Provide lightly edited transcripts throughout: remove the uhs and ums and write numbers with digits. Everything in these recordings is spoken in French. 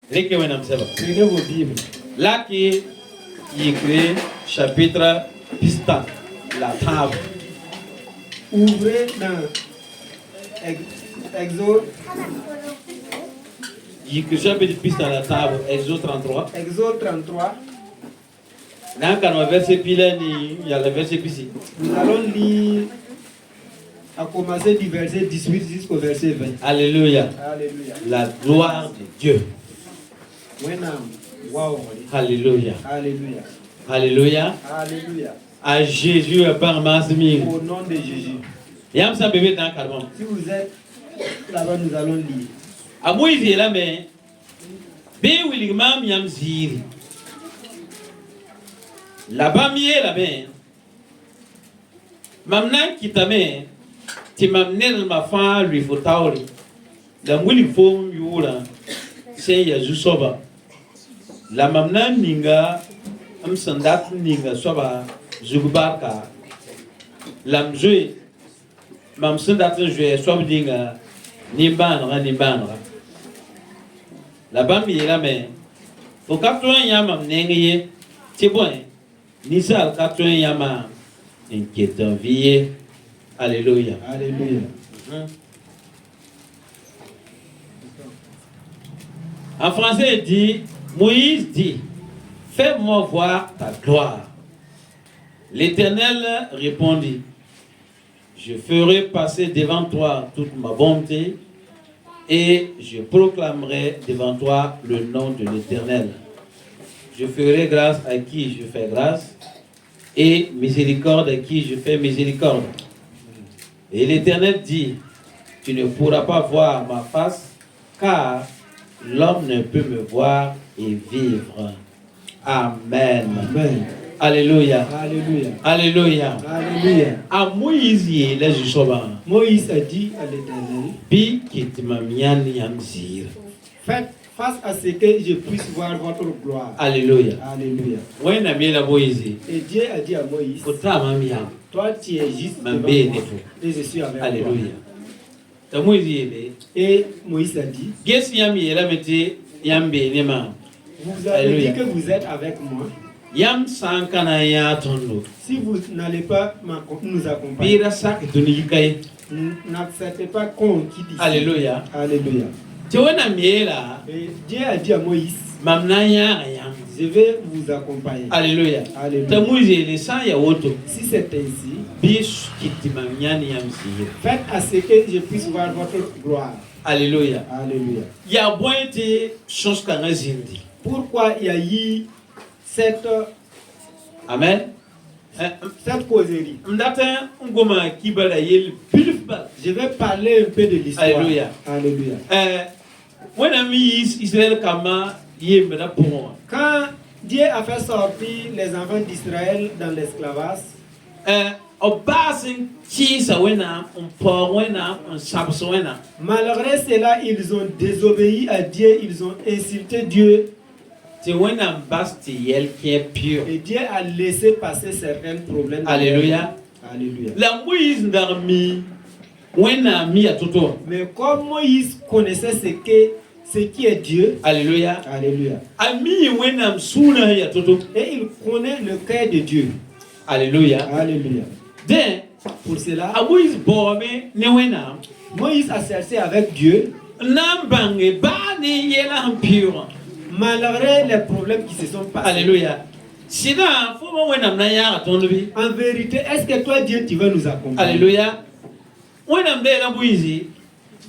Prenez vos Bibles. Là qui y écrit chapitre pista, la table. Ouvrez dans Exode. Il écrit chapitre pista, la table, Exode 33. Exode 33. Dans le verset pile, il y a le verset ici. Nous allons lire à commencer du verset 18 jusqu'au verset 20. Alléluia. Alléluia. La gloire de Dieu. Wow. Alléluia. Alléluia. Alléluia. Alléluia. À Jésus par Masmi. Au nom de Jésus. Yam sa bébé dans Calmon. Si vous êtes là-bas, nous allons lire. À Moïse est là, mais bé William Yam Ziri. Là-bas, mié là-bas. Mamna qui t'a mis, tu m'as amené ma femme, lui faut tauri. La mouille fond, youla, c'est Yazu Soba. La mamna ninga, sandat ninga soba, zubarka. L'amjoué, mam sandat joué, soba ninga, nimbanra. Là-bas, mié là-bas. Faut qu'après yam amené, c'est bon. Nisa al yama inquiétant vie. Alléluia. Alléluia. En français, il dit, Moïse dit, fais-moi voir ta gloire. L'Éternel répondit, je ferai passer devant toi toute ma bonté et je proclamerai devant toi le nom de l'Éternel. Je ferai grâce à qui je fais grâce et miséricorde à qui je fais miséricorde. Et l'Éternel dit, tu ne pourras pas voir ma face, car l'homme ne peut me voir et vivre. Amen. Amen. Alléluia. Alléluia. Alléluia. Alléluia. À Moïse, Moïse a dit à l'Éternel, Bi kitmamian yamzir. faites face à ce que je puisse voir votre gloire. Alléluia. Alléluia. Ouais, na miela Moïse. Et Dieu a dit à Moïse, Kota mamiam. toi tu es juste devant moi, Mambé et je suis avec Alléluia. toi. Ta Moïse yele. Et Moïse a dit, Ges yam yela mete yambe nema. vous avez Alléluia. dit que vous êtes avec moi. Yam sankana ya tondo. Si vous n'allez pas nous accompagner, Bira sak tunikai. n'acceptez pas qu'on quitte ici. Alléluia. Alléluia. Tewena miela. Et Dieu a dit à Moïse, Mamnaya yam. je vais vous accompagner. Alléluia. Alléluia. Ta Moïse yele sa ya woto. Si c'est ainsi, Bish kitimamian yamzir. faites à ce que je puisse voir votre gloire. Alléluia. Alléluia. Ya bointe chose kana zindi. Pourquoi il y a eu cette Amen. causerie? Mdata ngoma kibala yel pilfbal. Je vais parler un peu de l'histoire. Alléluia. Alléluia. When ami Israël kama yembra pour. Quand Dieu a fait sortir les enfants d'Israël dans l'esclavage, Obasin chisa wena on wena on sabs wena. malgré cela, ils ont désobéi à Dieu, ils ont insulté Dieu. Te wena basti yel qui est pur. Et Dieu a laissé passer certains problèmes. Alléluia. Alléluia. La Moïse ndarmi wena mi atoto. Mais comme Moïse connaissait ce qui est Dieu, Alléluia. Alléluia. Ami wena msuna ya toto. Et il connaît le cœur de Dieu. Alléluia. Alléluia. Den Pour cela, a Moïse borme ne wena. Moïse a cherché avec Dieu, Nambange ba ni yela pur. malgré les problèmes qui se sont passés. Alléluia. Sida faut mo wena na ya tonbi. En vérité, est-ce que toi, Dieu, tu vas nous accompagner? Alléluia. Wena mbe la Moïse.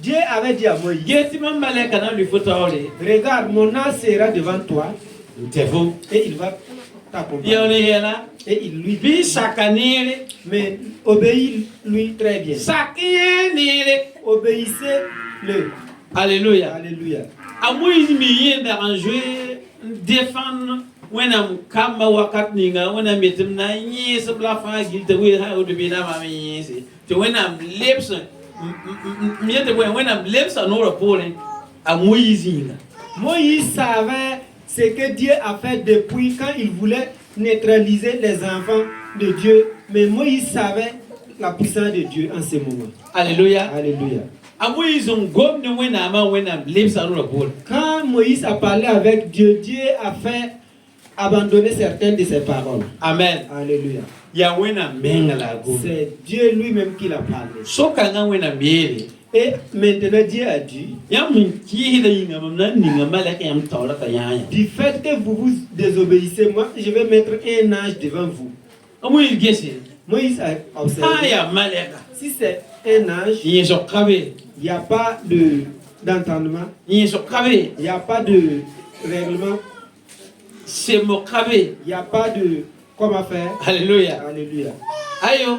Dieu avait dit à Moïse, Geti mamale kana lui faut taole. regarde, mon âge sera devant toi Tefu. et il va t'accompagner. Yone yela. Et il lui Bi dit, sakanire. mais obéis-lui très bien. Sakinire. Obéissez-le. Alléluia. Alléluia. A Moïse mi yenda en jouer défendre wena kama wakat ninga wena metem na nyese bla fa gilte we ha o de bina ma nyese. Te wena lips miete wena lips no rapport a Moïse inga. Moïse savait ce que Dieu a fait depuis quand il voulait neutraliser les enfants de Dieu. Mais Moïse savait la puissance de Dieu en ce moment. Alléluia. Alléluia. A Moïse on gomme ne wena ma wena lips no rapport. Quand quand Moïse a parlé avec Dieu, Dieu a fait abandonner certaines de ses paroles. Amen. Alléluia. Ya wena mengala go. C'est Dieu lui-même qui l'a parlé. So kanga wena miele. Et maintenant Dieu a dit, Ya min ki da yinga mamna ninga malaka yam tawla ka yaya. du fait que vous vous désobéissez, moi je vais mettre un ange devant vous. Amu gese. Moïse a observé. Aya malaka. Si c'est un ange, Yin so kabe. il n'y a pas d'entendement, Yin so kabe. il n'y a pas de règlement, Se mo kabe. il n'y a pas de comment faire. Alléluia. Alléluia. Ayo.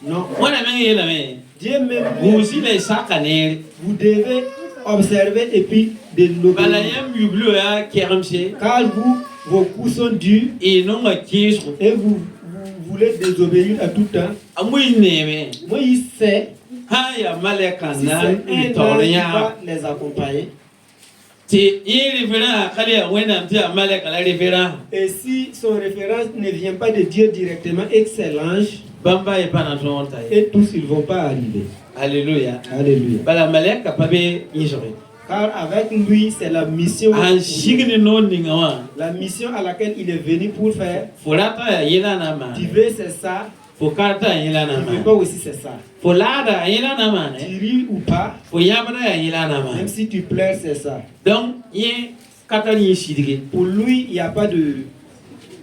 Non. Wana mengi la me. Dieu même, Vous aussi les sakanere. vous devez observer et puis de l'obéir. Balayam yublu ya keramse. Car vous, vos coups sont durs E non ma kiso. et vous voulez désobéir à tout temps. Amu neme. Moïse sait Aya malaka si c'est na un ange qui tawla. va les accompagner. Ti irifera kali ya wena mti malaka la rifera. Et si son référence ne vient pas de Dieu directement et que c'est l'ange, Bamba e pana tonta. et tous ils ne vont pas arriver. Alléluia. Alléluia. Bala malaka pabe yisore. Car avec lui, c'est la mission. An shigni no ningawa. La mission à laquelle il est venu pour faire. Fulata ya yela na ma. Tu veux, c'est ça. Fukata ya yela na Tu ne veux ma. pas aussi, c'est ça. Fulada ya yela na ma ne. Tu ris ou pas, Fuyabada ya yela na ma. même si tu pleures, c'est ça. Donc ye katali shidige. Pour lui, il n'y a pas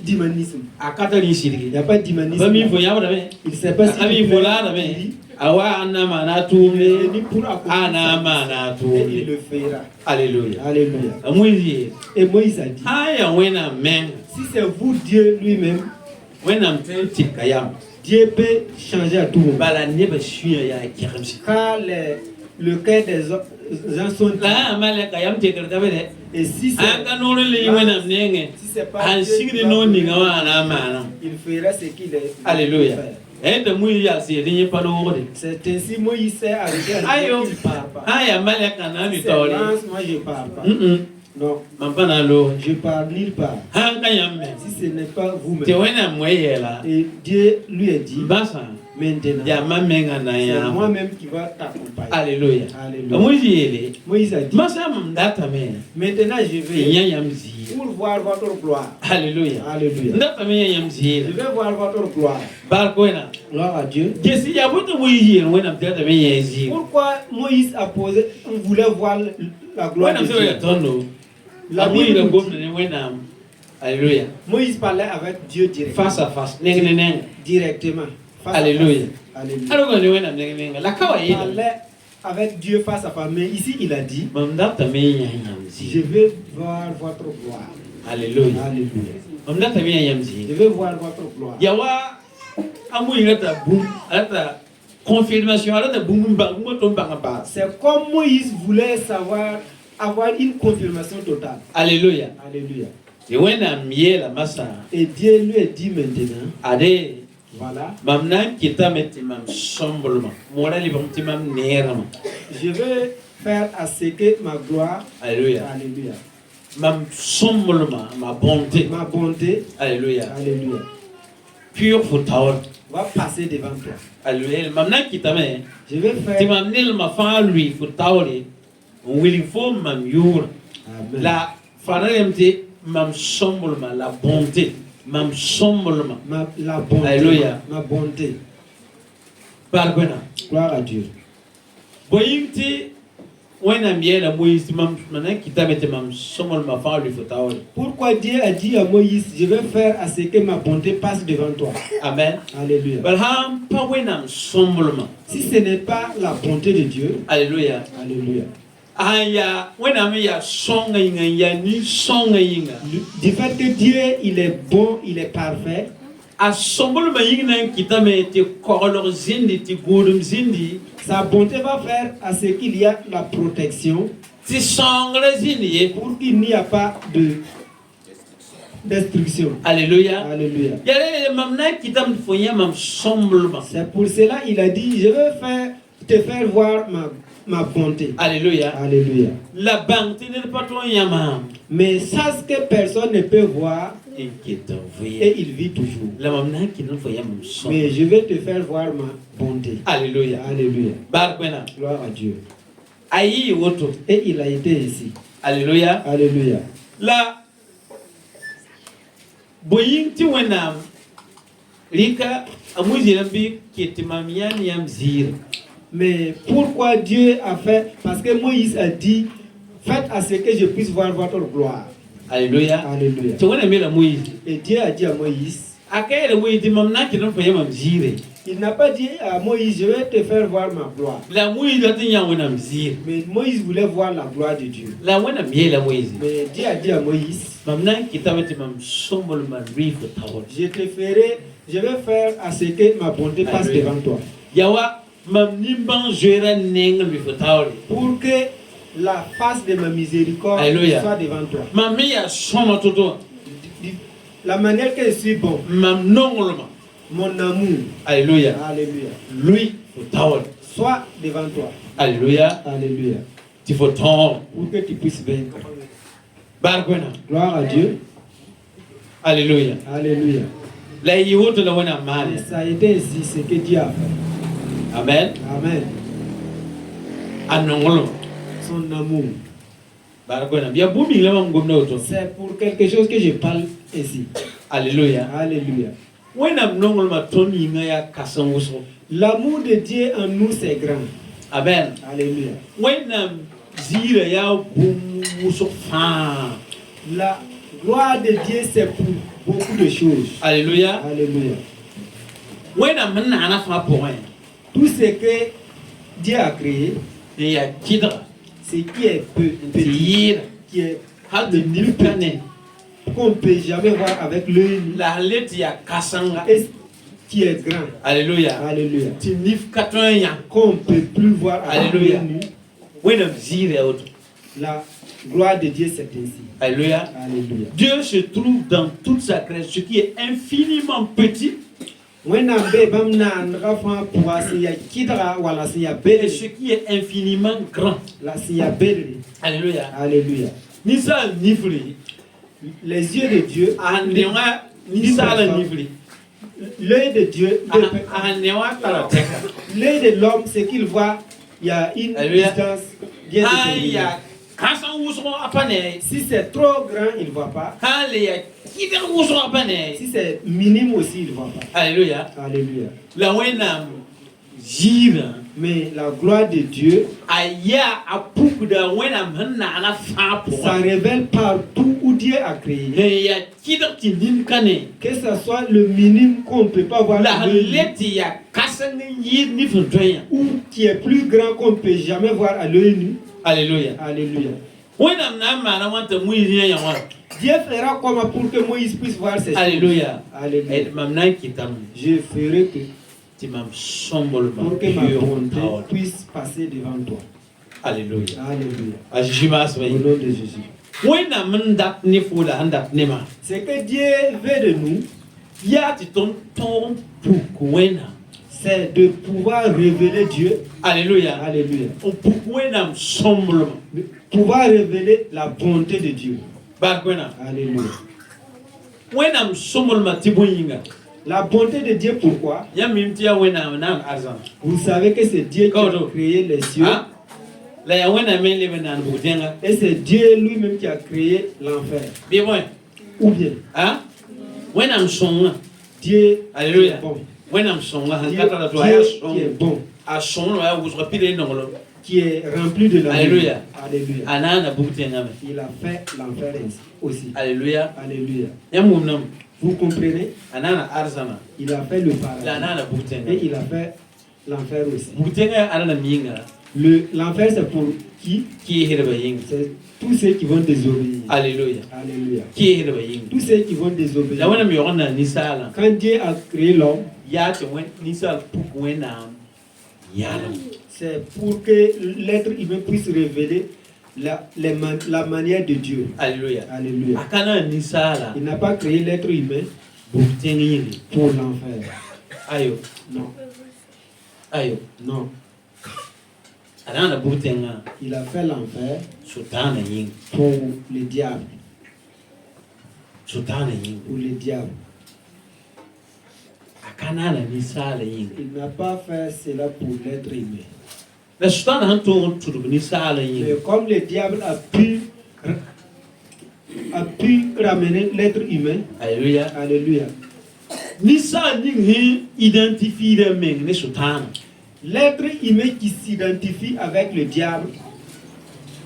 d'humanisme. A katali Il shidige. n'y a pas d'humanisme. Bami fuyabada me. Il ne sait pas si Ami tu pleures. fulada me. Awa anama na Il est tume. venu pour accomplir Anama ça. na Et il tume. le fera. Alléluia. Alléluia. Amuzi. Et Moïse a dit, Aya wena men. si c'est vous, Dieu lui-même, Wena mte tikayam. Dieu peut changer à tout moment. Bala neba suya ya kiramsi. Car le cœur des gens sont La malaka yam tikartabe de. et si c'est Anga nuru le wena mnenge. si c'est pas An Dieu qui signi va no faire, ningawa na mana. il fera ce qu'il est. Alléluia. faire. Enda muyi ya se dinye palo de. C'est ainsi Moïse s'est arrêté à Ayo. dire qu'il ne part pas. Aya malaka na Si mi c'est tawli. lance, moi je ne pars pas. Non, Mampana lo. je pars nulle part. Hanga yamme. Si ce n'est pas Te vous-même. wena mweyela. Et Dieu lui a dit, Basa. maintenant, Ya mamenga na c'est ya. moi-même qui va t'accompagner. Alléluia. Alléluia. Amuzi ele. Moïse a dit, Masa mdata me. maintenant je vais Nya yamzi. pour voir votre gloire. Alléluia. Alléluia. Ndata me yamzi. Je vais voir votre gloire. Barkoena. Gloire à Dieu. Jesi ya buta muyi wena mtata me yezi. Pourquoi Moïse a posé, on voulait voir la gloire Wena de mse ya Dieu. tondo. La Amuyi Bible la nous gomna dit, ne wena. Alléluia. Moïse parlait avec Dieu Face à face. Neng. directement. Face à Alléluia. face. Alléluia. Alors ne wena neng. La kawa Il yela. parlait avec Dieu face à face. Mais ici, il a dit, Mamdata me je yamzi. vais voir votre gloire. Alléluia. Alléluia. Mamdata me yamzi. Je vais voir votre gloire. Yawa amuyi lata boum. Lata confirmation. Lata boum bang moto bang ba. C'est comme Moïse voulait savoir, avoir une confirmation totale. Alléluia. Alléluia. Et wena miela masa. Et Dieu lui a dit maintenant, Ade. voilà, Mamna kita meti mam sombolma. Mora li bam timam nerama. je vais faire à ce que ma gloire, Alléluia. alléluia, Mam sombolma, ma bonté. ma bonté, Alléluia. alléluia, Pure futawar. va passer devant toi. Alléluia. Mamna kita me. Je vais faire. Timam nil ma fa lui futawari. Willing for mam yur. Amen. La fanaremte mam sombolma, la bonté. Mam sombolma. La bonté. Alléluia. Ma bonté. Bargona. Gloire à Dieu. Boyimti wena miela Moïse mam manan kita meti mam sombolma fa lui futawari. Pourquoi Dieu a dit à Moïse, je vais faire à ce que ma bonté passe devant toi. Amen. Alléluia. Balham pa wenam sombolma. Si ce n'est pas la bonté de Dieu, Alléluia. alléluia. Aya wenam ya songa inga ya ni songa inga. Du fait que Dieu, il est bon, il est parfait, A sombolma inga kita meti korolor zindi ti gudum zindi. sa bonté va faire à ce qu'il y a la protection Ti songra zindi. pour qu'il n'y a pas de destruction. Alléluia. Alléluia. Yale mamna kita mfonya mam sombolma. C'est pour cela il a dit, je vais te faire voir ma bonté. Alléluia. Alléluia. La banque n'est pas ton yama. Mais ça, ce que personne ne peut voir, Inquiétant, et voyez. il vit toujours. La mamna qui nous voyait mon son. Mais je vais te faire voir ma bonté. Alléluia. Alléluia. Barkwena. Gloire à Dieu. Aïe woto. Et il a été ici. Alléluia. Alléluia. La boying ti wenam rika amuzilambi ketimamian yam zir. Mais pourquoi Dieu a fait? Parce que Moïse a dit, faites à ce que je puisse voir votre gloire. Alléluia. Alléluia. Tu vois la Moïse. Et Dieu a dit à Moïse, il n'a pas dit à Moïse, je vais te faire voir ma gloire. La Moïse Mais Moïse voulait voir la gloire de Dieu. La Moïse. Mais Dieu a dit à Moïse, je vais faire à ce que ma bonté passe devant toi. Pour que la face de ma miséricorde soit devant toi. La manière que je suis bon. Mon amour. Alléluia. Alléluia. Lui, soit devant toi. Alléluia. Alléluia. Pour que tu puisses vaincre. Gloire à Dieu. Alléluia. Alléluia. Ça a été ainsi ce que Dieu a fait. Amen. Amen. Son amour. C'est pour quelque chose que je parle ici. Alléluia. Alléluia. L'amour de Dieu en nous, c'est grand. Amen. Alléluia. La gloire de Dieu, c'est pour beaucoup de choses. Alléluia. Alléluia. Tout ce que Dieu a créé, ce qui est petit, qui est le plus petit, qu'on ne peut jamais voir avec l'œil, et qui est grand. Alléluia. Alléluia. Qu'on ne peut plus voir avec l'œil nu. La gloire de Dieu, c'est ainsi. Alléluia. Alléluia. Dieu se trouve dans toute sa création, ce qui est infiniment petit. Et ce qui est infiniment grand. Alléluia. Alléluia. Les yeux de Dieu, l'œil de Dieu, l'œil de l'homme, ce qu'il voit, il y a une distance bien déterminée. Si c'est trop grand, il ne voit pas. Si c'est minime aussi, il ne voit pas. Alléluia. Alléluia. Mais la gloire de Dieu, ça révèle partout où Dieu a créé. Que ce soit le minime qu'on ne peut pas voir, ou qui est plus grand qu'on ne peut jamais voir à l'œil nu. Alléluia. Alléluia. Dieu fera comment pour que Moïse puisse voir ces choses. Alléluia. Alléluia. Je ferai que pour que ma bonté puisse passer devant toi. Alléluia. Alléluia. Au nom de Jésus. Ce que Dieu veut de nous, c'est de pouvoir révéler Dieu. Alléluia. Alléluia. Pouvoir révéler la bonté de Dieu. Alléluia. La bonté de Dieu, pourquoi? Vous savez que c'est Dieu qui a créé les cieux. Et c'est Dieu lui-même qui a créé l'enfer. Ou bien? Dieu Alléluia. est bon. Dieu qui est bon. Qui est rempli de l'amour. Alléluia. Alléluia. Il a fait l'enfer aussi. Alléluia. Alléluia. Vous comprenez? Il a fait le paradis. Et il a fait l'enfer aussi. L'enfer, c'est pour qui? C'est tous ceux qui vont désobéir. Alléluia. Alléluia. Tous ceux qui vont désobéir. Quand Dieu a créé l'homme, c'est pour que l'être humain puisse révéler la manière de Dieu. Alléluia. Alléluia. Il n'a pas créé l'être humain pour l'enfer. Ayo. Non. Ayo. Non. Il a fait l'enfer pour le diable. Pour le diable. Il n'a pas fait cela pour l'être humain. Mais comme le diable a pu pu ramener l'être humain. Alléluia. Alléluia. Nisa ning identifie le meng ne sultan. L'être humain qui s'identifie avec le diable.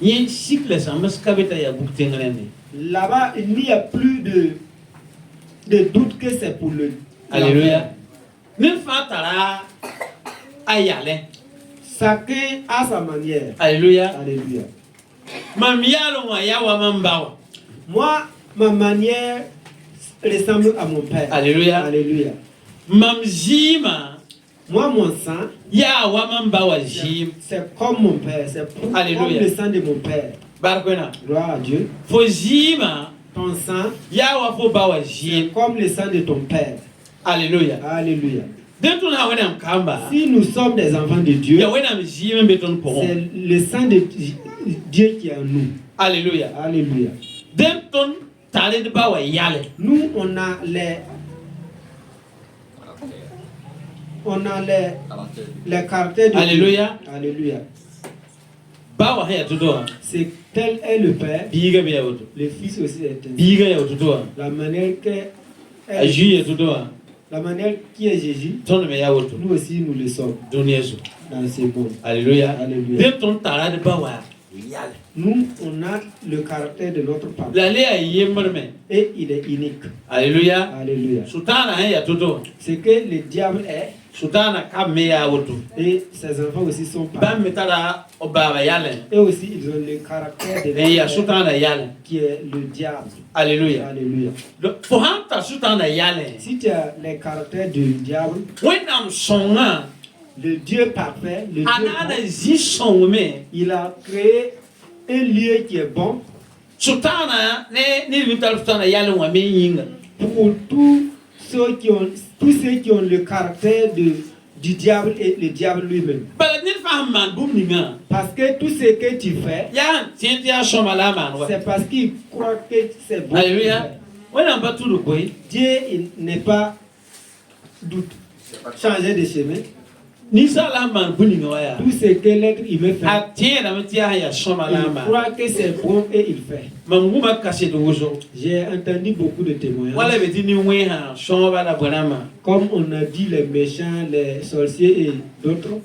Yen cycle ça maskabeta ya buktengrene. Là-bas, il n'y a plus de doute que c'est pour le. Alléluia. Ne fatara ayale. Chacun à sa manière. Alléluia. Alléluia. Mamialo ya wa mambawa. Moi, ma manière ressemble à mon père. Alléluia. Alléluia. Mamjima. Moi, mon sang, Ya wa mambawa jim. c'est comme mon père. C'est comme le sang de mon père. Barkwena. Gloire à Dieu. Fojima. Ton sang, Ya wa fo bawa jim. c'est comme le sang de ton père. Alléluia. Alléluia. Dentuna wena mkamba. Si nous sommes des enfants de Dieu, Ya wena mjima beton poron. c'est le sang de Dieu qui est en nous. Alléluia. Alléluia. Denton tale de bawa yale. Nous, on a les caractères de Alléluia. Dieu. Alléluia. Bawa haya tudoa. C'est tel est le Père, Biga be yawoto. le Fils aussi est ainsi. Biga yawoto toa. La manière Ajuye tudoa. la manière qui est Jésus, Ton me yawoto. nous aussi nous le sommes Duniesu. dans ce monde. Alléluia. Alléluia. Denton tala de bawa yale. Nous, on a le caractère de notre Papa La lea yemmerme. et il est unique. Alléluia. Alléluia. Sultana haya tudoa. Ce que le diable est Sultana kame yawoto. et ses enfants aussi sont pas. Bam metala obaba yale. Et aussi, ils ont le caractère de Et ya notre Père, sultana yale. qui est le diable. Alléluia. Alléluia. Pour hanta sultana yale. Si tu as les caractères du diable, Wenam songa. le Dieu parfait, le Dieu Anana bon, zi songme. il a créé un lieu qui est bon Sultana ne vital sultana yale wa me yinga. pour tous ceux qui ont le caractère du diable et le diable lui-même. Bala nil faham man bum ninga. Parce que tout ce que tu fais, Ya tientia shomala man wa. c'est parce qu'il croit que c'est bon. Alléluia. Wenam batulu koy. Dieu il n'est pas doute. Changer de chemin. Ni sala man buninga wa ya. Tout ce que l'être humain fait, Atiena metia ya shomala il man. croit que c'est bon et il fait. Manguma kashe de wuzo. J'ai entendu beaucoup de témoignages. Wala betini weha shomala bonama. Comme on a dit, les méchants, les sorciers et d'autres,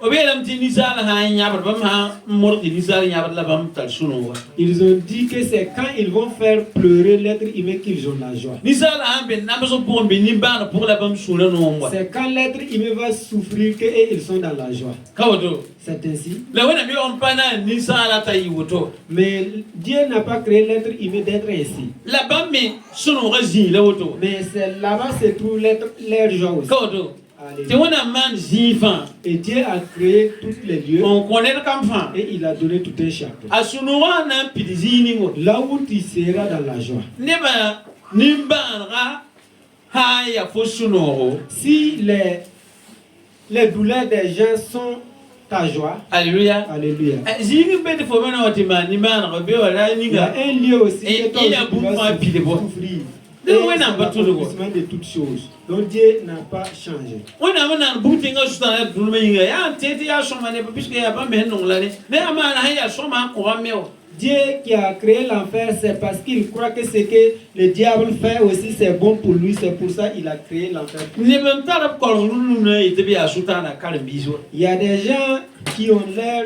Obelam ti ni sala ha nyabar bam ha mordi ni sala nyabar la bam tal sunu wa. ils ont dit que c'est quand ils vont faire pleurer l'être humain qu'ils ont la joie. Ni sala ha ben nabaso pour ben ni bana pour la bam sunu no wa. C'est quand l'être humain va souffrir qu'ils sont dans la joie. Kawodo. C'est ainsi. La wena mi on pana ni sala ta yiwoto. Mais Dieu n'a pas créé l'être humain d'être ainsi. La bam mi sunu razi la woto. Mais c'est là-bas se trouve leur joie aussi. Kawodo. Te Alléluia. wena man zifan. Et Dieu a créé tous les lieux On connaît le camfan. et il a donné tout un chacun. Asunuwa na pidizini ngo. Là où tu seras dans la joie. Neba nimbanra ha ya fosunoro. Si les douleurs des gens sont ta joie, Alléluia. alléluia. Zini bete fo mena watima nimbanra be wala Il y a ninga. un lieu aussi Et que toi il y a aussi tu beaucoup vas à piler, bon. souffrir. De Et où est-ce c'est qu'on va tout le l'accomplissement de toutes choses. Donc Dieu n'a pas changé. Wena mana butinga sutana dulme yinga ya tete ya shoma ne puisque ya ba men non la ne amana ha ya shoma ko rameo. Dieu qui a créé l'enfer, c'est parce qu'il croit que ce que le diable fait aussi, c'est bon pour lui. C'est pour ça qu'il a créé l'enfer. Ne ben tarap ko lulu ne ite bi ya sutana kal bizo. Il y a des gens qui ont leur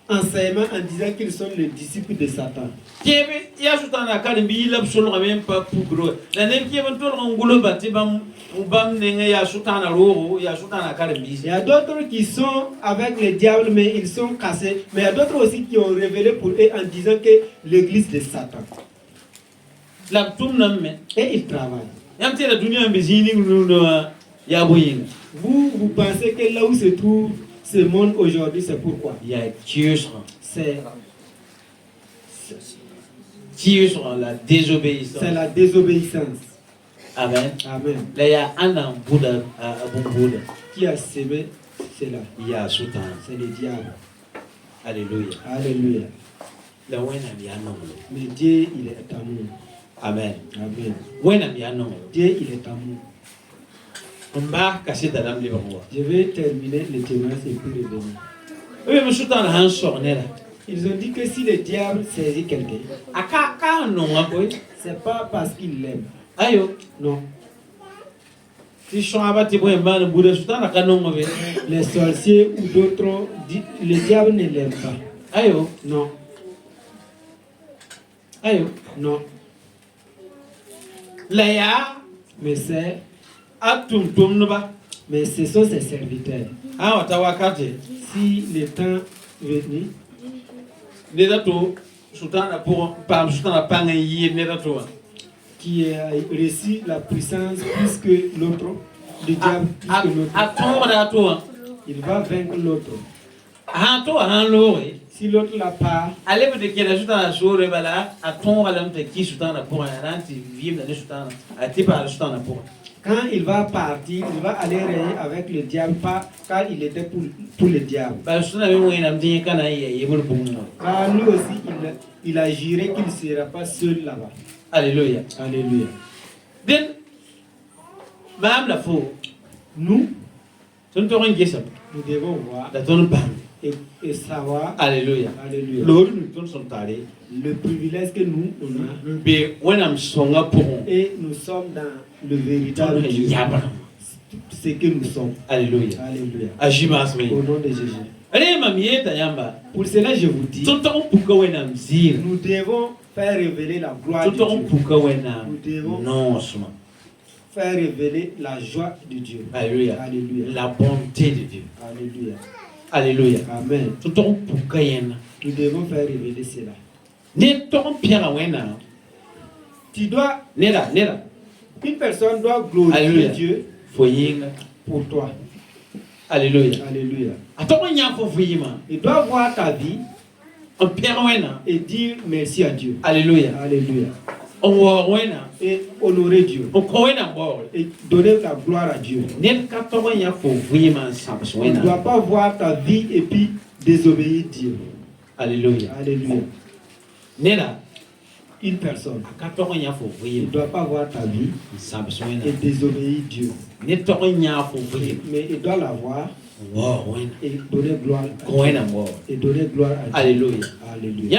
enseignement en disant qu'ils sont les disciples de Satan. Kebe ya sutana kal bi lab sul même pas pour gros. La ne ki ben tol ngulo bati bam ne ya sutana ro ya sutana kal bizo. Il y a d'autres qui sont avec le diable, mais ils sont cassés. Mais il y a d'autres aussi qui ont révélé pour eux en disant que l'église de Satan. La tum nam me. Et ils travaillent. Yam te la dunia bezini no ya boyinga. Vous pensez que là où se trouve ce monde aujourd'hui, c'est pourquoi? Ya kiusra. C'est La désobéissance. la désobéissance. Amen. Amen. Là, il y a un an Bouddha, bon Bouddha. Qui a sémé cela? Il y a Soutan. C'est le diable. Alléluia. Alléluia. Là, où est-ce qu'il y a non? Mais Dieu, il est amour. Amen. Amen. Où est-ce qu'il y a non? Dieu, il est amour. On va casser ta dame libre. Je vais terminer le témoignage et puis revenir. Oui, mais Soutan a un sorné là. Ils ont dit que si le diable saisit quelqu'un, A ka non, hein, boy. c'est pas parce qu'il l'aime. Ayo. Non. Si je suis abattu pour un ban de Bouddha, je suis dans la canon. Les sorciers ou d'autres, le diable ne l'aime pas. Ayo. Non. Ayo. Non. Laya. Mais c'est. Atum tum noba. Mais ce sont ses serviteurs. Ah, watawakate. Si le temps venu, Neda to, sultana pour pam sultana pangayi neda to. qui a reçu la puissance plus que l'autre, le diable plus que l'autre, il va vaincre l'autre. Si l'autre l'a pas, quand il va partir, il va aller régner avec le diable, pas car il était pour le diable. Car lui aussi, il a juré qu'il ne sera pas seul là-bas. Alléluia. Alléluia. Then, Madame la faux, nous devons voir et savoir. Alléluia. Alléluia. Le privilège que nous on a. Et nous sommes dans le véritable Dieu. Ce que nous sommes. Alléluia. Alléluia. Au nom de Jésus. Pour cela, je vous dis, nous devons faire révéler la gloire de Dieu. Nous devons faire révéler la joie de Dieu. Alléluia. Alléluia. La bonté de Dieu. Alléluia. Alléluia. Amen. Nous devons faire révéler cela. Tu dois, une personne doit glorifier Alléluia. Dieu pour toi. Alléluia. Alléluia. Il doit voir ta vie et dire merci à Dieu. Alléluia. Alléluia. Et honorer Dieu. Et donner la gloire à Dieu. On ne doit pas voir ta vie et puis désobéir Dieu. Alléluia. Alléluia. Une personne ne doit pas voir ta vie et désobéir Dieu. Mais il doit la voir et donner gloire à Dieu. Et donner gloire à Dieu. Alléluia. Alléluia.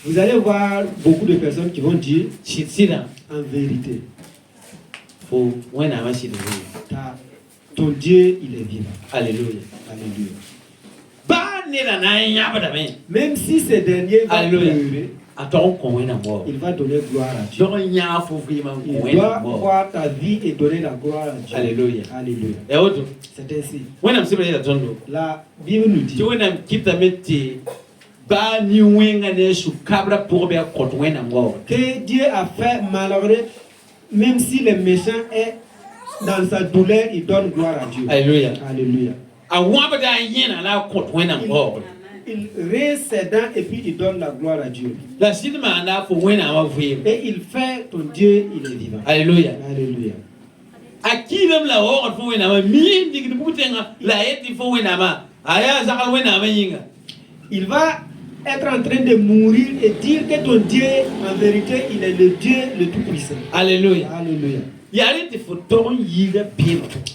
Vous allez voir beaucoup de personnes qui vont dire en vérité, ton Dieu, il est vivant. Alléluia. Alléluia. Même si ces derniers vont pleurer, il va donner gloire à Dieu. Il doit voir ta vie et donner la gloire à Dieu. Alléluia. Alléluia. C'est ainsi. La Bible nous dit que Dieu a fait malheureux, même si le méchant est dans sa douleur, il donne gloire à Dieu. Alléluia. Alléluia. Il raise ses dents et puis il donne la gloire à Dieu. Et il fait ton Dieu, il est vivant. Alléluia. Alléluia. Il va être en train de mourir et dire que ton Dieu, en vérité, il est le Dieu le Tout-Puissant. Alléluia. Alléluia.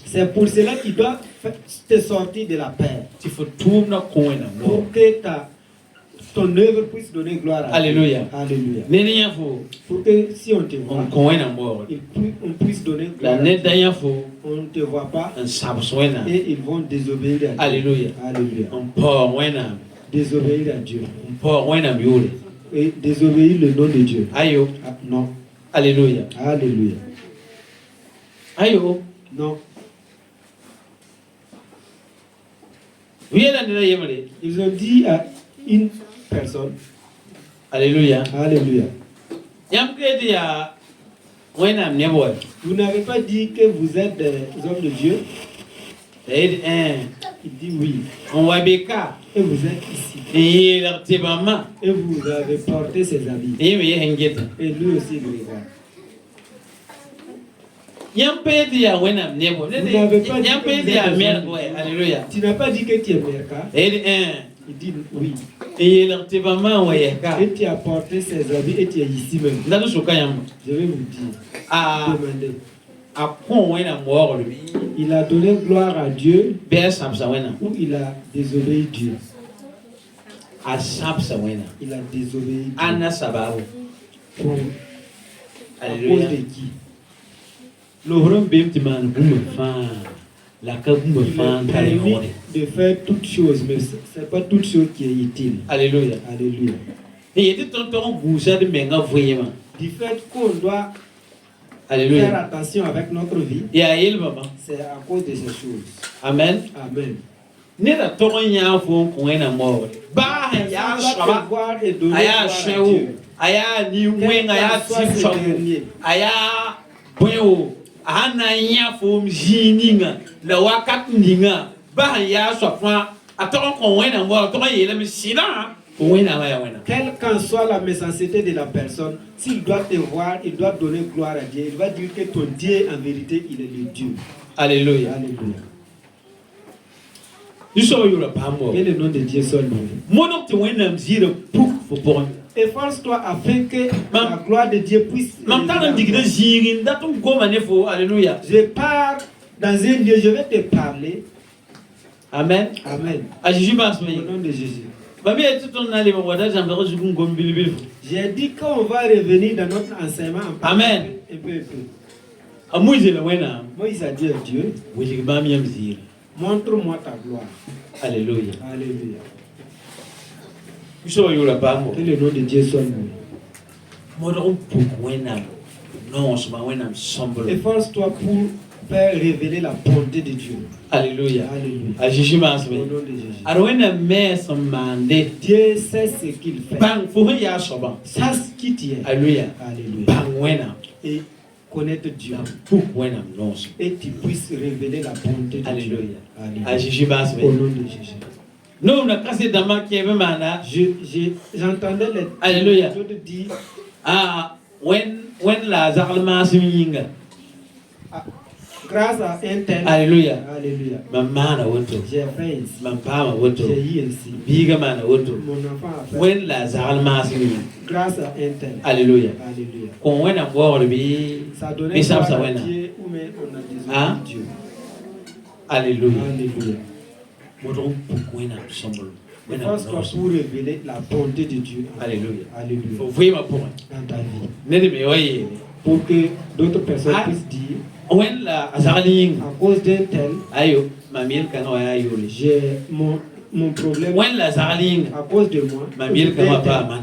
C'est pour cela qu'il doit te sortir de la paix. Pour que ton œuvre puisse donner gloire à Dieu. Alléluia. Alléluia. Pour que si on te voit, on puisse donner gloire à Dieu. On ne te voit pas et ils vont désobéir à Dieu. Alléluia. Alléluia. Désobéir à Dieu. Et désobéir le nom de Dieu. Ayo. Ah, non. Alléluia. Alléluia. Ayo. Non. Ils ont dit à une personne. Alléluia. Alléluia. Vous n'avez pas dit que vous êtes des hommes de Dieu. Il dit oui. Et vous êtes ici. Et vous avez porté ses habits. Et lui aussi il regarde. Tu n'as pas dit que tu es Merka. Il dit oui. Et tu as porté ses habits et tu es ici même. Je vais vous dire. Demandez. Il a donné gloire à Dieu ou il a désobéi Dieu. Il a désobéi Dieu. À cause de qui? Le rhum bimtiman boum fan. La kaboum fan. Il est permis de faire toutes choses, mais ce n'est pas toute chose qui est utile. Alléluia. Alléluia. Et il était tonton bouger de menga vraiment. Du fait qu'on doit Alléluia. faire attention avec notre vie, Et à il maman. c'est à cause de ces choses. Amen. Amen. Ne la tonya fo ko ena mo. Ba ya shaba. Voir et donner Aya gloire à shewo. Dieu. Aya ni mwenga ya Quel que soit ce tipsho. dernier. Aya boyo. Ana nya fo mjininga. La wakat ninga. Ba ya shwa. Aton ko ena mo. Aton yele mi sina. Ko ena ya wena. Quelle qu'en soit la méchanceté de la personne, s'il doit te voir, il doit donner gloire à Dieu. Il va dire que ton Dieu, en vérité, il est le Dieu. Alléluia. Alléluia. Nous sommes là pas moi. Que le nom de Dieu soit loué. Mon nom te wena mzire pour pour. Efforce-toi afin que la gloire de Dieu puisse. M'entendre digre zirin datum goma nefo. Alléluia. Je pars dans un lieu, je vais te parler. Amen. Amen. À Jésus passe. Au nom de Jésus. J'ai dit qu'on va revenir dans notre enseignement. Amen. Un peu. Moïse a dit à Dieu, montre-moi ta gloire. Alléluia. Alléluia. Que le nom de Dieu soit loué. Efforce-toi pour faire révéler la bonté de Dieu. Alléluia. Alléluia. À Jésus Au nom de Jésus. Dieu sait ce qu'il fait. Sache qui tu es. Alléluia. Alléluia. Et connaître Dieu. Et tu puisses révéler la bonté de Dieu. Alléluia. À Jésus. Au nom de Jésus. Nous, on a cassé dans ma qui est même là. J'entendais les Alléluia. dire. Ah, when la zarlma siminga. Grâce à un tel. Alléluia. Alléluia. Maman a woto. J'ai fait ainsi. Maman a woto. J'ai eu ainsi. Biga man a woto. Mon enfant a fait. When la zarlma siminga. Grâce à un tel. Alléluia. Alléluia. Qu'on wena voir le bi. Ça donnait ça gloire à wena. Dieu ou mais on a besoin Hein? de Dieu. Alléluia. Alléluia. Modron pour wena sombre. Efforce-toi pour révéler la bonté de Dieu. Alléluia. Alléluia. Faut voir ma pour. Dans ta vie. Nede me oye. Pour que d'autres personnes puissent dire. When la zarling. À cause d'un tel. Ayo, ma mille quand ayo le. J'ai mon problème. When la zarling. À cause de moi. Ma mille quand pas man.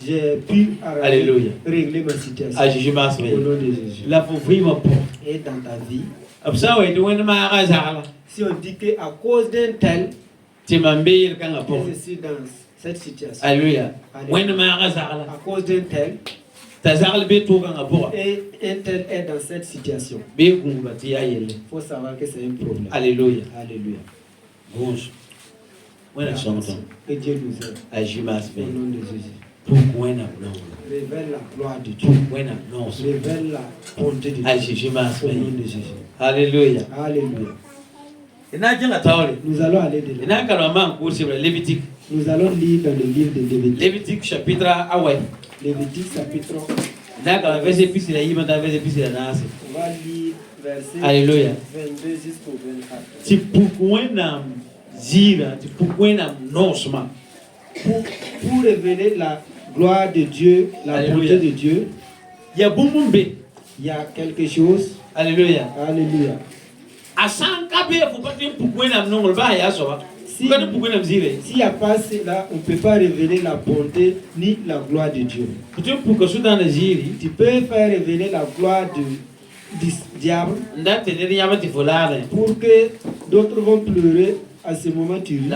J'ai pu Alléluia. Régler ma situation. À Jésus mas. Au nom de Jésus. La faut voir ma pour. Et dans ta vie. Absa ouais, when ma razala. Si on dit que à cause d'un tel. Tu m'embellis quand la pour. Je suis dans cette situation. Alléluia. When ma razala. À cause d'un tel. Et un tel est dans cette situation. Il faut savoir que c'est un problème. Alléluia. Alléluia. Bonjour. Que Dieu nous aide. Au nom de Jésus. Révèle la gloire de Dieu. Révèle la bonté de Dieu. Au nom de Jésus. Alléluia. Alléluia. Nous allons aller de là. Lévitique. Nous allons lire dans le livre de Lévitique. Lévitique chapitre 1. Lévitique chapitre 1. D'accord, verset plus il a on va lire verset Alléluia. 22 jusqu'au 24. Tu pourquoi nam zira, tu pourquoi nam nosma. Pour révéler la gloire de Dieu, la bonté de Dieu, il y a boumbe. Il y a quelque chose. Alléluia. Alléluia. À 100 KB, faut pas dire pourquoi nam non le va ya so. S'il n'y a pas cela, on ne peut pas révéler la bonté ni la gloire de Dieu. Tu peux faire révéler la gloire du diable pour que d'autres vont pleurer à ce moment tu ris.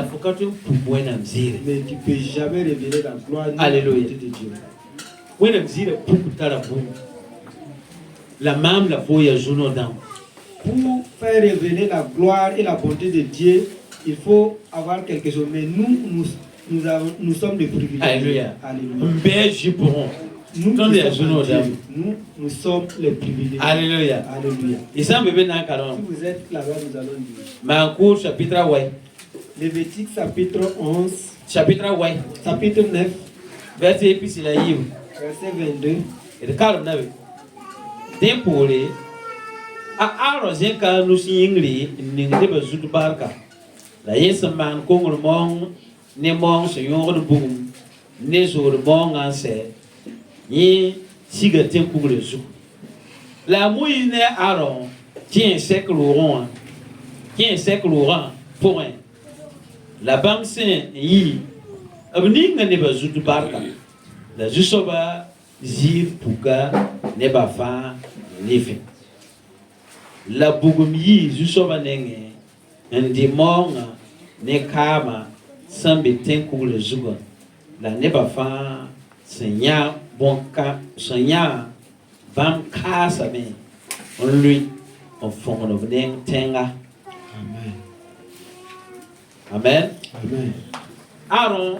Mais tu ne peux jamais révéler la gloire ni la bonté de Dieu. La même la foi journaux dans. Pour faire révéler la gloire et la bonté de Dieu, il faut avoir quelque chose. Mais nous sommes des privilégiés. Alléluia. Alléluia. Nous sommes les privilégiés. Alléluia. Alléluia. Et ça me vient si vous êtes là-bas, nous allons dire. Mais en cours, chapitre 8. Lévitique, chapitre 11. Chapitre 8. Chapitre 9. Verset épicile. Verset 22. Et le calme n'a pas. D'impôler. À arroser quand nous signons, nous n'avons pas de barca. La yesaman kongol mong ne mong se yong de boum ne zo de mong an se ni siga ten kugre zu la Moïse ne Aaron tient sec Laurent pour un la bam saint yi abni nga ne ba zutu barka la jusoba zir puga ne ba fa nefe la bugum yi jusoba nenge ndi monga ne kama sambe ten kugre zugo la ne ba fa senya bonka senya bam kasa me on lui on fond de venir tenga. Amen. Amen. Amen. Aaron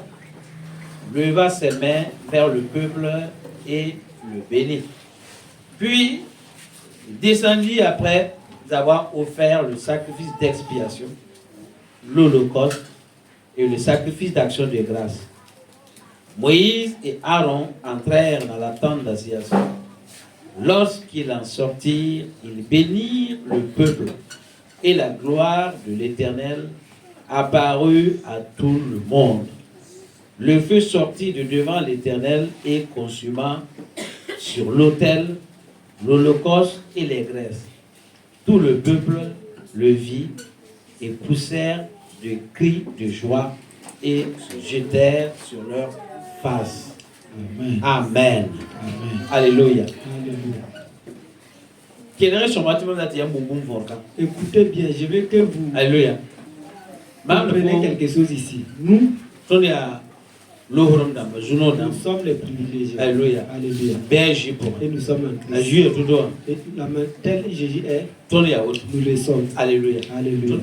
leva ses mains vers le peuple et le bénit. Puis il descendit après avoir offert le sacrifice d'expiation, l'holocauste et le sacrifice d'action de grâce. Moïse et Aaron entrèrent dans la tente d'assignation. Lorsqu'ils en sortirent, ils bénirent le peuple, et la gloire de l'Éternel apparut à tout le monde. Le feu sortit de devant l'Éternel et consuma sur l'autel, l'holocauste et les graisses. Tout le peuple le vit et poussèrent des cris de joie et se jetèrent sur leurs faces. Amen. Amen. Amen. Alléluia. Alléluia. Écoutez bien, je veux que vous Alléluia. compreniez quelque chose ici. Nous sommes les privilégiés. Alléluia. Alléluia. Et nous sommes en Christ. Et la main telle Jésus est, nous le sommes. Alléluia. Alléluia. Nous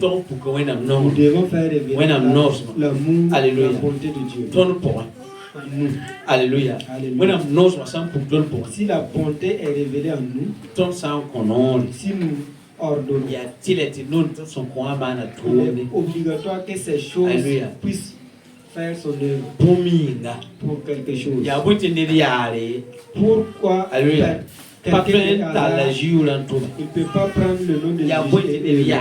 Nous devons faire révéler l'amour, la bonté de Dieu. En nous. Alléluia. Alléluia. Si la bonté est révélée en nous, si nous ordonnons, il est obligatoire que ces choses puissent faire son œuvre pour quelque chose. Pourquoi quelqu'un il ne peut pas prendre le nom de Jésus?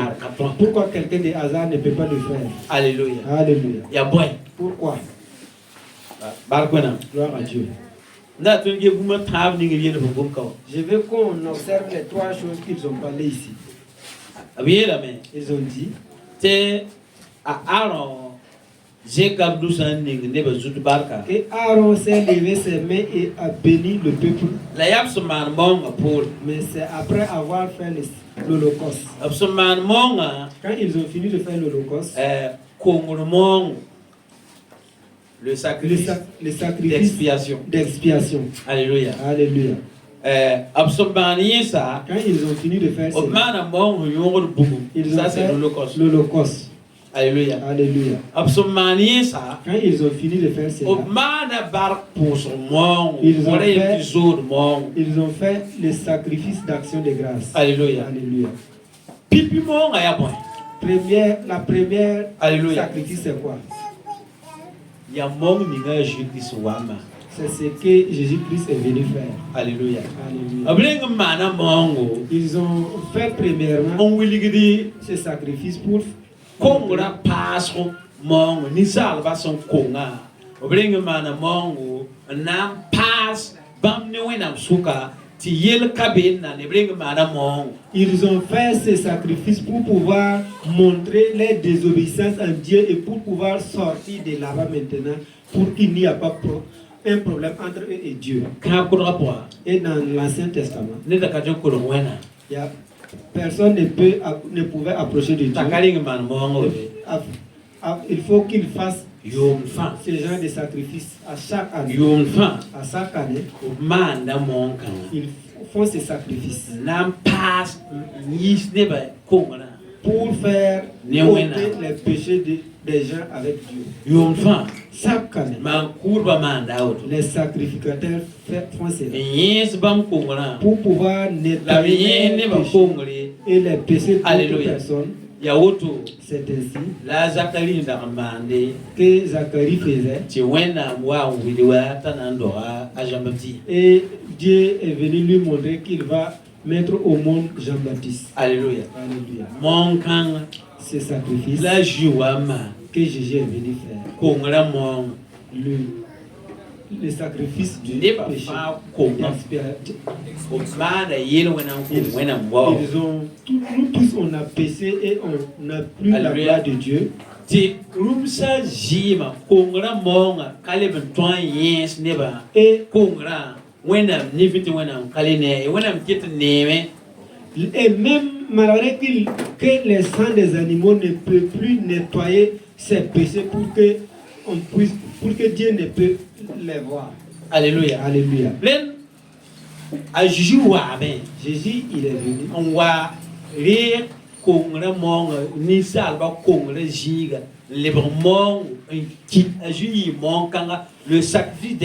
Pourquoi quelqu'un de hasard ne peut pas le faire? Alléluia. Alléluia. Pourquoi? Gloire à Dieu. Je veux qu'on observe les trois choses qu'ils ont parlé ici. Ils ont dit que Aaron s'est levé ses mains et a béni le peuple. Mais c'est après avoir fait l'holocauste. Quand ils ont fini de faire l'holocauste, le sacrifice d'expiation. Alléluia. Alléluia. Quand ils ont fini de faire ça, ils ont fait l'holocauste. Alléluia. Alléluia. Quand ils ont fini de faire ça, ils ont fait le sacrifice d'action de grâce. Alléluia. Alléluia. La première sacrifice, c'est quoi? C'est ce que Jésus-Christ est venu faire. Alléluia. Alléluia. Ils ont fait premièrement ce sacrifice pour ils ont fait ce sacrifice pour pouvoir montrer leur désobéissance à Dieu et pour pouvoir sortir de là-bas maintenant, pour qu'il n'y ait pas un problème entre eux et Dieu. Et dans l'Ancien Testament, personne ne pouvait approcher de Dieu. Il faut qu'il fasse ce genre de sacrifice à chaque année. À chaque année, ils font ce sacrifice pour faire ôter les péchés des gens avec Dieu. Chaque année, les sacrificateurs font cela pour pouvoir nettoyer les péchés et les péchés d'autres personnes. C'est ainsi que Zacharie faisait. Et Dieu est venu lui montrer qu'il va mettre au monde Jean-Baptiste. Alléluia. Alléluia. Ce sacrifice que Jésus est venu faire. le sacrifice du Neba péché. fa konga. Obana yele wena wena mwa. Nous tous on a péché et on n'a plus la gloire de Dieu. Ti rumsa jima kongra monga kale bentwan yes neba Et kongra wena nifiti wena kale ne wena mkete neme. Et même malgré que les sangs des animaux ne peut plus nettoyer ces péchés pour que Dieu ne peut les voir. Alléluia. Alléluia. Len a joua ben Jésus, il est venu. on wa re kongra monga ni salba kongra jiga libre mong qui a jui mon kanga le sacrifice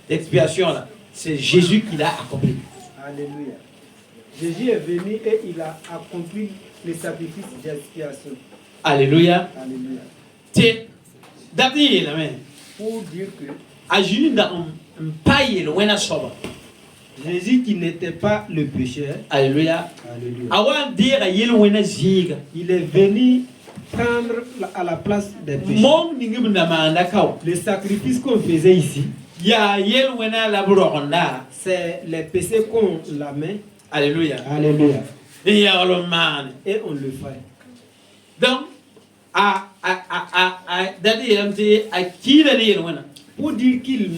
d'expiation là c'est Jésus qui l'a accompli. Alléluia. Jésus est venu et il a accompli le sacrifice d'expiation. Alléluia. Alléluia. Te dati la men Pour dire que a jui da paye le wena soba. Jésus qui n'était pas le pécheur. Alléluia. Alléluia. Awa dire yel wena jiga Il est venu prendre à la place des pécheurs. mon ningi bunda manda kaw Le sacrifice qu'on faisait ici, ya yel wena la buronda. c'est les péchés qu'on la met. Alléluia. Alléluia. Et ya lo man. Et on le fait. Donc dati yamte a kila ni wena Pour dire qu'il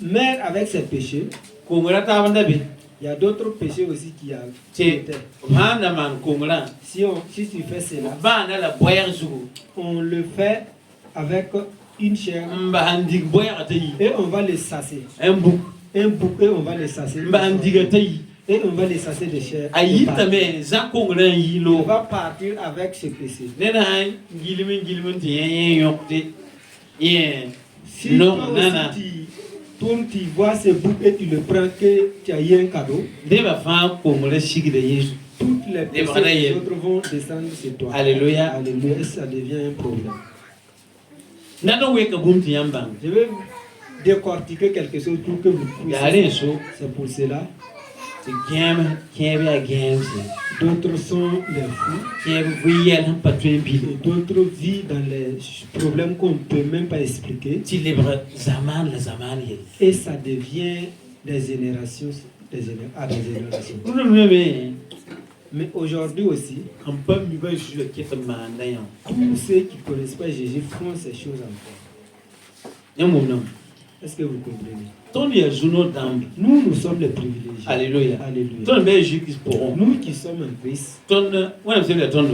meurt avec ses péchés, kongra ta banda bi il y a d'autres péchés aussi qui a te été. banda man kongra Si tu fais cela, banda la boyer zugo on le fait avec une chair mba andig boyer tayi et on va le sasser. un bouc Un bouc et on va le sasser. mba andiga tayi Et on va le sasser de chair. ayi tame za kongra On yilo va partir avec ce péché. nena ngilimin te yen yokte yen Si non toi nana aussi tu vois ce bouc et tu le prends que tu as eu un cadeau, deba fa kongra shigi de yesu. toutes les péchés des autres vont descendre sur toi. Alléluia. Alléluia. Et ça devient un problème. Nana weka bunti yambang Je vais décortiquer quelque chose pour que vous yare puissiez. so C'est pour cela. te game kebe a game D'autres sont les fous kebe vuyel patwen bi et d'autres vivent dans les problèmes qu'on ne peut même pas expliquer. ti libre zaman la zaman yel Et ça devient des générations à des générations. nous me Mais aujourd'hui aussi, on peut mi ba ju ke ta manda yan tous ceux qui ne connaissent pas Jésus font ces choses encore. yamum nam Est-ce que vous comprenez? ton ya juno dam Nous sommes les privilégiés. alléluia Alléluia. ton be ju ki pourront Nous qui sommes en Christ, ton wana se le ton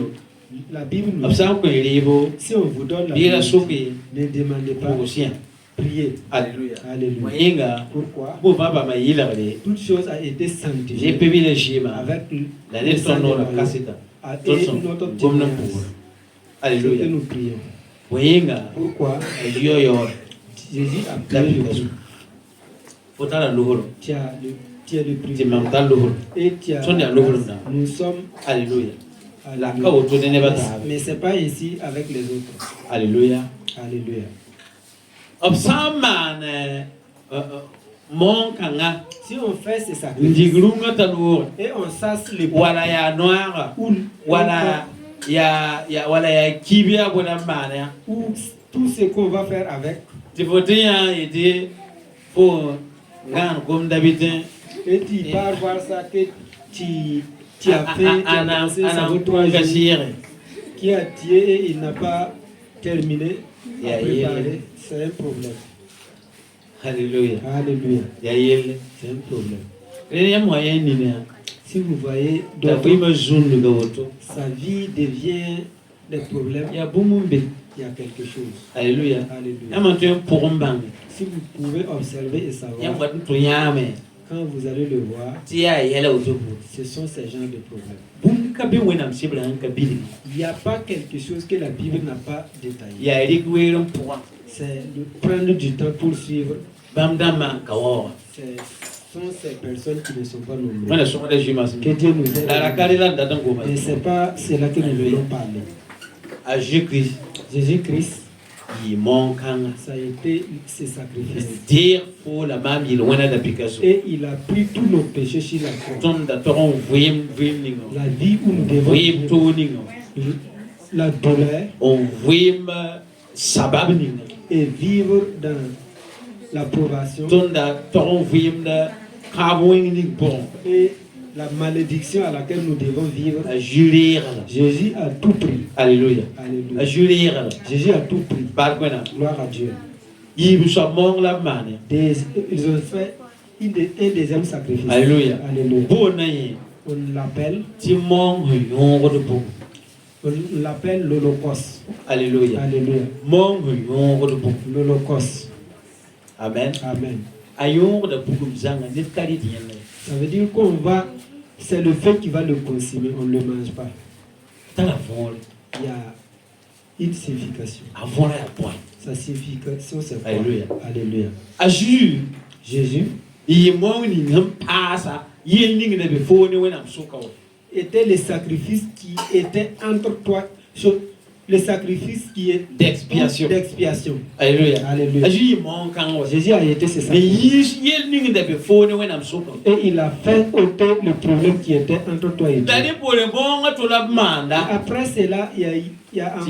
la Bible nous dit, absa ko ribo si on vous donne la bira Bible, soki ne demandez pas, pour sien priez. alléluia Alléluia. moyenga Pourquoi? bo baba ma yilare Toute chose a été j'ai sanctifiée pébi le schéma avec la le sang nette de ton la l'agneau. caseta Et notre comme non témoignage. pour C'est que alléluia nous prions. moyenga Pourquoi? yo yo Jésus a payé le prix. fotala lohoro Tu es le ti prix. mamta lohoro Et tu as Sonne à l'eau, là. nous sommes alléluia la Alléluia. ka auto ne ba ta Mais ce n'est pas ainsi avec les autres. alléluia Alléluia. obsaman mon kanga Si on fait ces sacrifices ndigrunga tanur et on sasse les bois wala ya noir wala wala ya kibia bona mana ou tout ce qu'on va faire avec, ti fotia était pour ngan comme d'habitude et tu pars voir ça que tu as fait, tu as pensé, ça vaut 3 jours, gasir qui a tué et il n'a pas terminé à Yeah, préparer, c'est un problème. alléluia Alléluia, ya yel c'est un problème. ya moyen ni ne Si vous voyez, da d'autres, prima zunnu ga woto sa vie devient des problèmes, ya bumumbe il y a quelque chose. alléluia Alléluia. ya mantu pour mbang Si vous pouvez observer et ya savoir, ngwat to yame quand vous allez le voir, ti ya yela woto ce sont ces genres de problèmes. bum ka be wenam sibra ka bili Il n'y a pas quelque chose que la Bible n'a pas détaillé. ya rik werum pour C'est de prendre du temps pour suivre. bam dama ka wo Ce sont ces personnes qui ne sont pas nombreuses. mana so da jimas Que Dieu nous aide. la rakari la dadan go Et ce n'est pas cela que nous voulons parler. a Jésus Jésus-Christ, yi mon kanga ça a été ses sacrifices. dire pour la mam yi wona da Picasso Et il a pris tous nos péchés sur la croix. ton da toron vim ningo La vie où nous devons vim vivre, to ningo la douleur on vim sabab ningo et vivre dans l'approbation et la malédiction à laquelle nous devons vivre. Jésus a tout pris. Alléluia. Alléluia. Jésus a tout pris. Gloire à Dieu. Ils ont fait un deuxième sacrifice. Alléluia. Alléluia. On l'appelle l'Holocauste. Alléluia. Alléluia. L'Holocauste. Amen. Amen. Ça veut dire qu'on va, c'est le feu qui va le consumer, on ne le mange pas. Il y a une signification. Sa signification c'est quoi? Alléluia. Alléluia. Jésus était le sacrifice qui était entre toi, le sacrifice qui est d'expiation. Alléluia. Alléluia. Jésus a été ce sacrifice. Et il a fait ôter le problème qui était entre toi et Dieu. Après cela, il y a encore.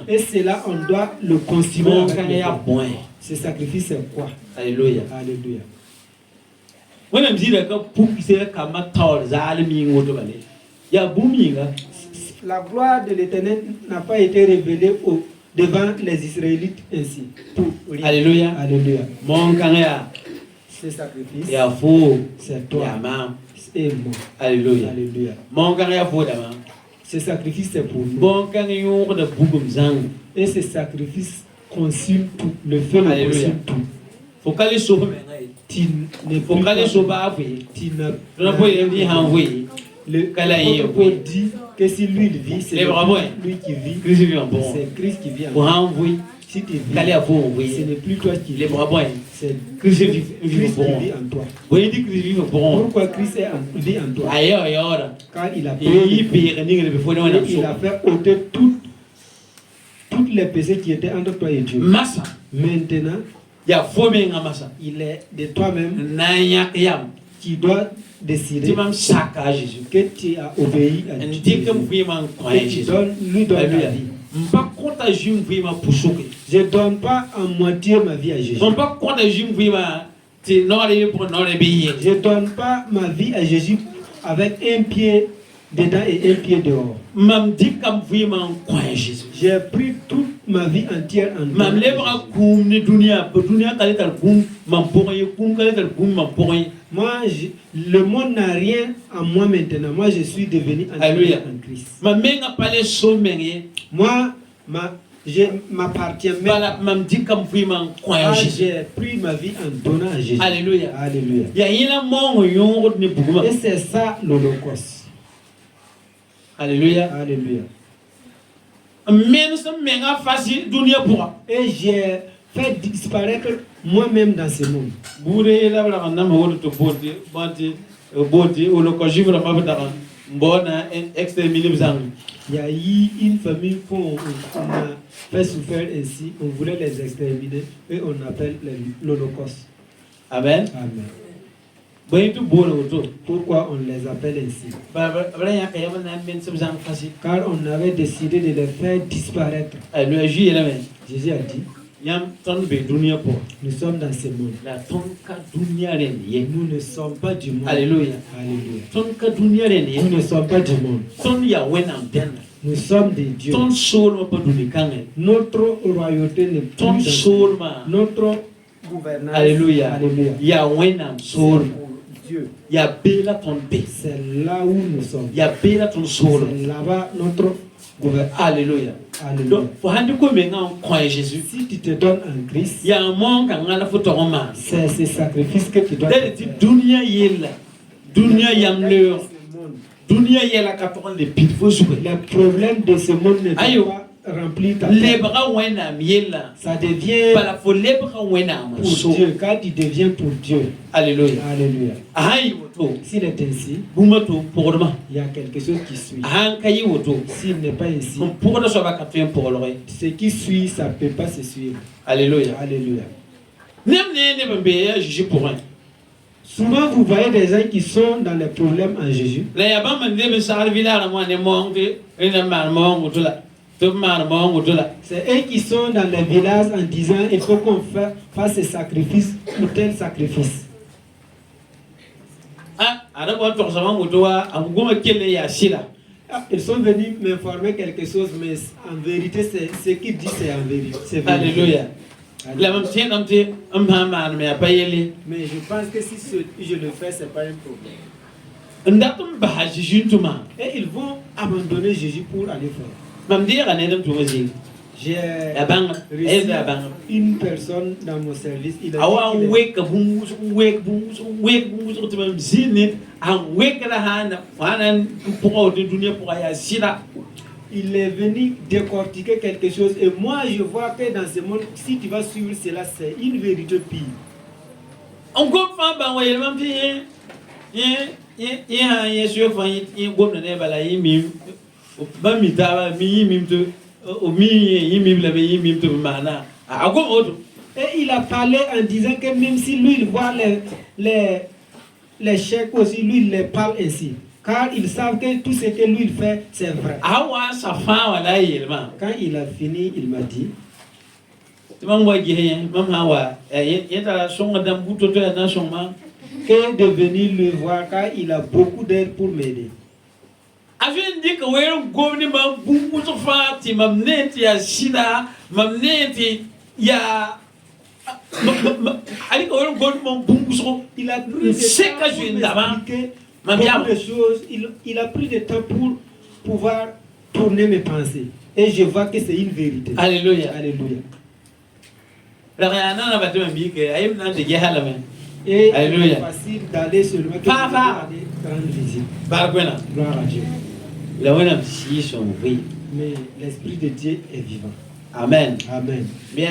Et cela, on doit le consumer avec le feu. Ce sacrifice, c'est quoi? Alléluia. Alléluia. La gloire de l'Éternel n'a pas été révélée devant les Israélites ainsi. Alléluia. Alléluia. Ce sacrifice, c'est toi et moi. Alléluia. Alléluia. Ce sacrifice, c'est pour nous. Et ce sacrifice consume tout. Le feu le consume tout. Tu ne peux pas. Le Paul dit que si lui il vit, c'est lui qui vit. C'est Christ qui vit en toi. Si tu vis, ce n'est plus toi qui vis. C'est Christ qui vit en toi. Pourquoi Christ vit en toi? Car il a fait ôter toutes les péchés qui étaient entre toi et Dieu. Maintenant, il est de toi-même qui doit décider que tu as obéi à Dieu. Et tu lui donnes la vie. Je ne donne pas en moitié ma vie à Jésus. Je ne donne pas ma vie à Jésus avec un pied dedans et un pied dehors. J'ai pris toute ma vie entière en moi, le monde n'a rien en moi maintenant. Moi, je suis devenu entier en Christ. Moi, je m'appartiens même. J'ai pris ma vie en donnant à Jésus. Alléluia. Alléluia. Et c'est ça l'Holocauste. Alléluia. Alléluia. Et j'ai fait disparaître moi-même dans ce monde. Il y a eu une famille qu'on a fait souffrir ainsi, on voulait les exterminer et on appelle l'Holocauste. Amen. Amen. Pourquoi on les appelle ainsi? Car on avait décidé de les faire disparaître. Jésus a dit, nous sommes dans ce monde. Nous ne sommes pas du monde. Alléluia. Alléluia. Nous ne sommes pas du monde. Nous sommes des dieux. Notre royauté n'est plus dans notre gouvernance. Alléluia. Alléluia. Dieu. C'est là où nous sommes. C'est là-bas notre gouvernance. Alléluia. Alléluia. Si tu te donnes en Christ, c'est ce sacrifice que tu dois faire. Les problèmes de ce monde ne doivent pas remplir ta tête. Ça devient pour Dieu, car tu deviens pour Dieu. Alléluia. Alléluia. S'il est ainsi, il y a quelque chose qui suit. S'il n'est pas ainsi, ce qui suit, ça ne peut pas se suivre. Alléluia. Alléluia. Souvent, vous voyez des gens qui sont dans les problèmes en Jésus. C'est eux qui sont dans les villages en disant il faut qu'on fasse ce sacrifice ou tel sacrifice. Ils sont venus m'informer quelque chose, mais en vérité, ce qu'ils disent, c'est en vérité. Alléluia. Mais je pense que si je le fais, ce n'est pas un problème. Et ils vont abandonner Jésus pour aller faire. J'ai reçu une personne dans mon service. Il a il est venu décortiquer quelque chose. Et moi, je vois que dans ce monde, si tu vas suivre cela, c'est une vérité pire. Et il a parlé en disant que même si lui, il voit les chèques aussi, lui, il les parle ainsi. Car ils savent que tout ce que lui il fait, c'est vrai. Quand il a fini, il m'a dit que de venir le voir car il a beaucoup d'aide pour m'aider. Il a pris de choses, il a pris du temps pour pouvoir tourner mes pensées. Et je vois que c'est une vérité. Alléluia. Alléluia. Et c'est facile d'aller seulement que rendre visite. Gloire à Dieu. Mais l'Esprit de Dieu est vivant. Amen. Amen. Je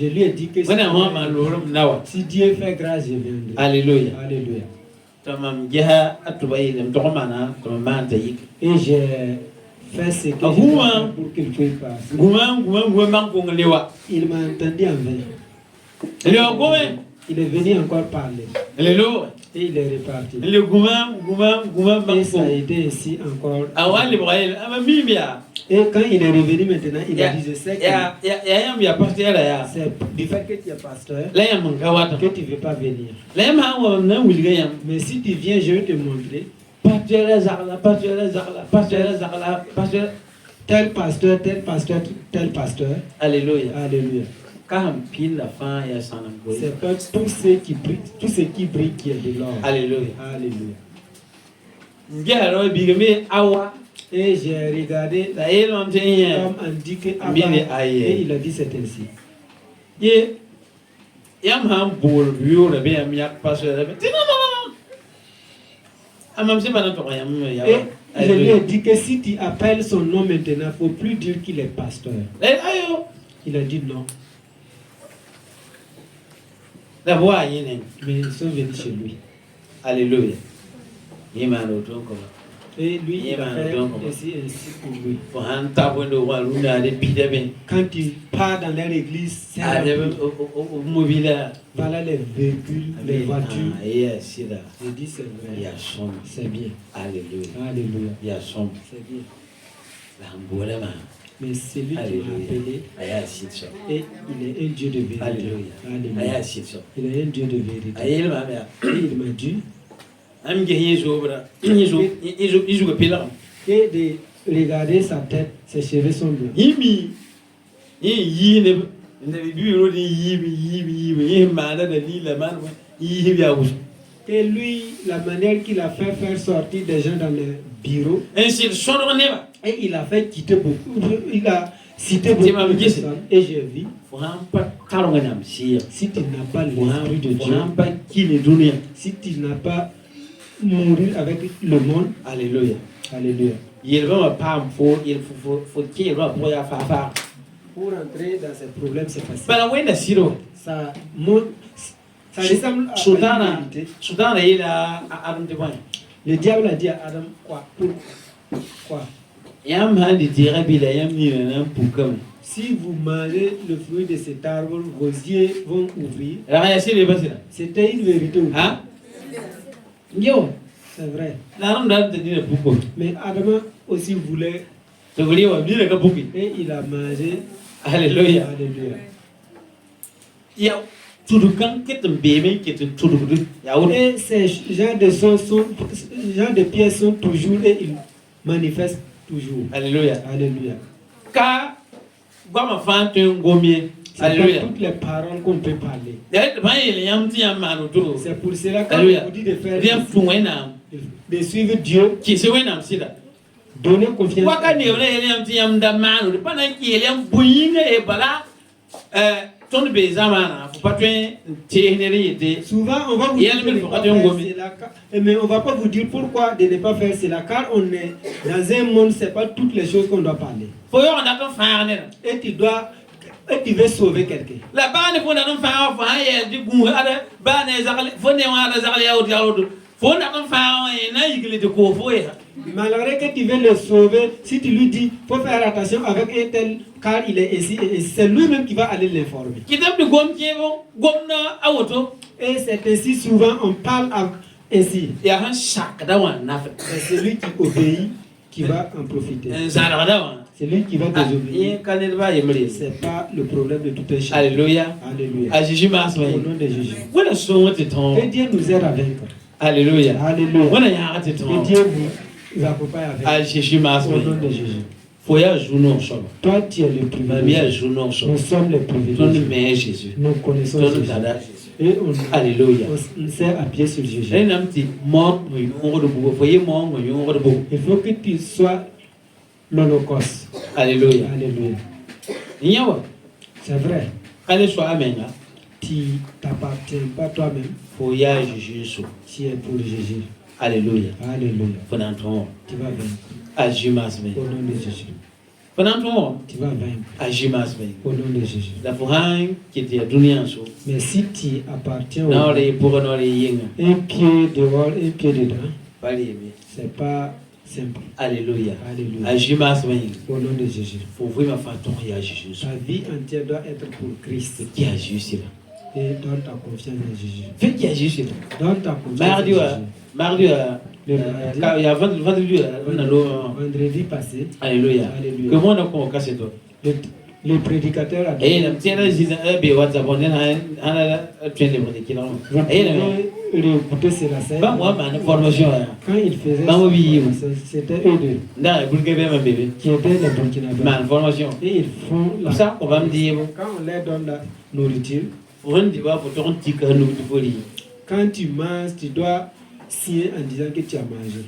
lui ai dit que si Dieu fait grâce, je viendrai. Alléluia. Alléluia. Et j'ai fait ce que je voulais pour qu'il puisse passer. Il m'a entendu en vain. Il est venu encore parler. Et il est reparti. Et ça a été ainsi encore. Et quand il est revenu maintenant, il a dit je sais que c'est du fait que tu es pasteur que tu ne veux pas venir. Mais si tu viens, je vais te montrer. Tel pasteur, tel pasteur, tel pasteur. Alléluia. Alléluia. C'est pas tout ce qui brille qui est de l'or. Alléluia. Alléluia. Et j'ai regardé comme indiqué avant, et il a dit c'est ainsi. Et je lui ai dit que si tu appelles son nom maintenant, il ne faut plus dire qu'il est pasteur. Il a dit non. Mais ils sont venus chez lui. Alléluia. Et lui, il a fait ainsi pour lui. Quand tu pars dans leur église, c'est voilà les véhicules, les voitures. Je dis c'est vrai. C'est bien. Alléluia. Alléluia. C'est bien. Mais c'est lui qui m'a appelé. Et il est un Dieu de vérité. Alléluia. Alléluia. Il est un Dieu de vérité. Et il m'a dit et de regarder sa tête, ses cheveux sont blancs. Et lui, la manière qu'il a fait faire sortir des gens dans le bureau, et il a fait quitter beaucoup, il a cité beaucoup de personnes, et j'ai vu, si tu n'as pas l'Esprit de Dieu, si tu n'as pas mouru avec le monde, Alléluia. Alléluia. Pour entrer dans ces problèmes, c'est facile. Ça montre, ça ressemble à la vérité. Le diable a dit à Adam quoi? Quoi? Si vous mangez le fruit de cet arbre, vos yeux vont ouvrir. C'était une vérité. Hein? C'est vrai. Mais Adam aussi voulait Et il a mangé. Alléluia. Alléluia. Et ces genres de pièces sont toujours et ils manifestent toujours. Alléluia. Alléluia. Car, C'est pas toutes les paroles qu'on peut parler. C'est pour cela qu'on vous dit de faire de suivre Dieu, donner confiance. Souvent, on va vous dire de ne pas faire cela, mais on ne va pas vous dire pourquoi de ne pas faire cela, car on est dans un monde, ce n'est pas toutes les choses qu'on doit parler. Et tu veux sauver quelqu'un. Malgré que tu veux le sauver, si tu lui dis, il faut faire attention avec un tel, car il est ici, et c'est lui-même qui va aller l'informer. Et c'est ainsi, souvent, on parle ainsi. C'est celui qui obéit qui va en profiter. C'est lui qui va désobéir. Ce n'est pas le problème de tout un chacun. Alléluia. Alléluia. Au nom de Jésus. Que Dieu nous aide à vaincre. Alléluia. Alléluia. Que Dieu nous accompagne avec. Au nom de Jésus. Toi, tu es le privilégié. Nous sommes les privilégiés. Nous connaissons Jésus. Et on sert à pied sur Jésus. Il faut que tu sois l'Holocauste. Alléluia. Alléluia. C'est vrai. Tu t'appartiens pas toi-même. Tu es pour Jésus. Alléluia. Alléluia. Tu vas vaincre. Au nom de Jésus. Tu vas vaincre. Au nom de Jésus. Mais si tu appartiens au monde, un pied dehors, un pied dedans, c'est pas simple. Alléluia. Alléluia. Au nom de Jésus. Ta vie entière doit être pour Christ. Et donne ta confiance en Jésus. Donne ta confiance en Jésus. Vendredi passé. Alléluia. Le prédicateur a dit. Écouter cela, c'est quand il faisait c'était eux deux qui étaient les Burkinabés. Et ils font la, quand on leur donne la nourriture, quand tu manges, tu dois signer en disant que tu as mangé.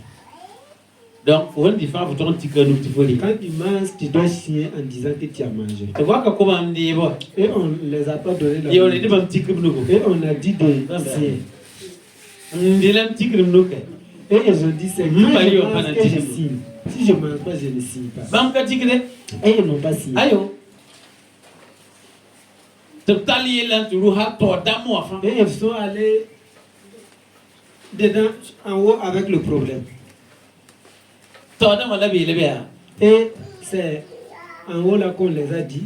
Donc, quand tu manges, tu dois signer en disant que tu as mangé. Et on ne les a pas donné la nourriture. Et on a dit de signer. Et ils ont dit c'est quand je mange que je signe. Si je ne mange pas, je ne signe pas. Et ils n'ont pas signé. Et ils sont allés dedans, en haut, avec le problème. Et c'est en haut là qu'on les a dit.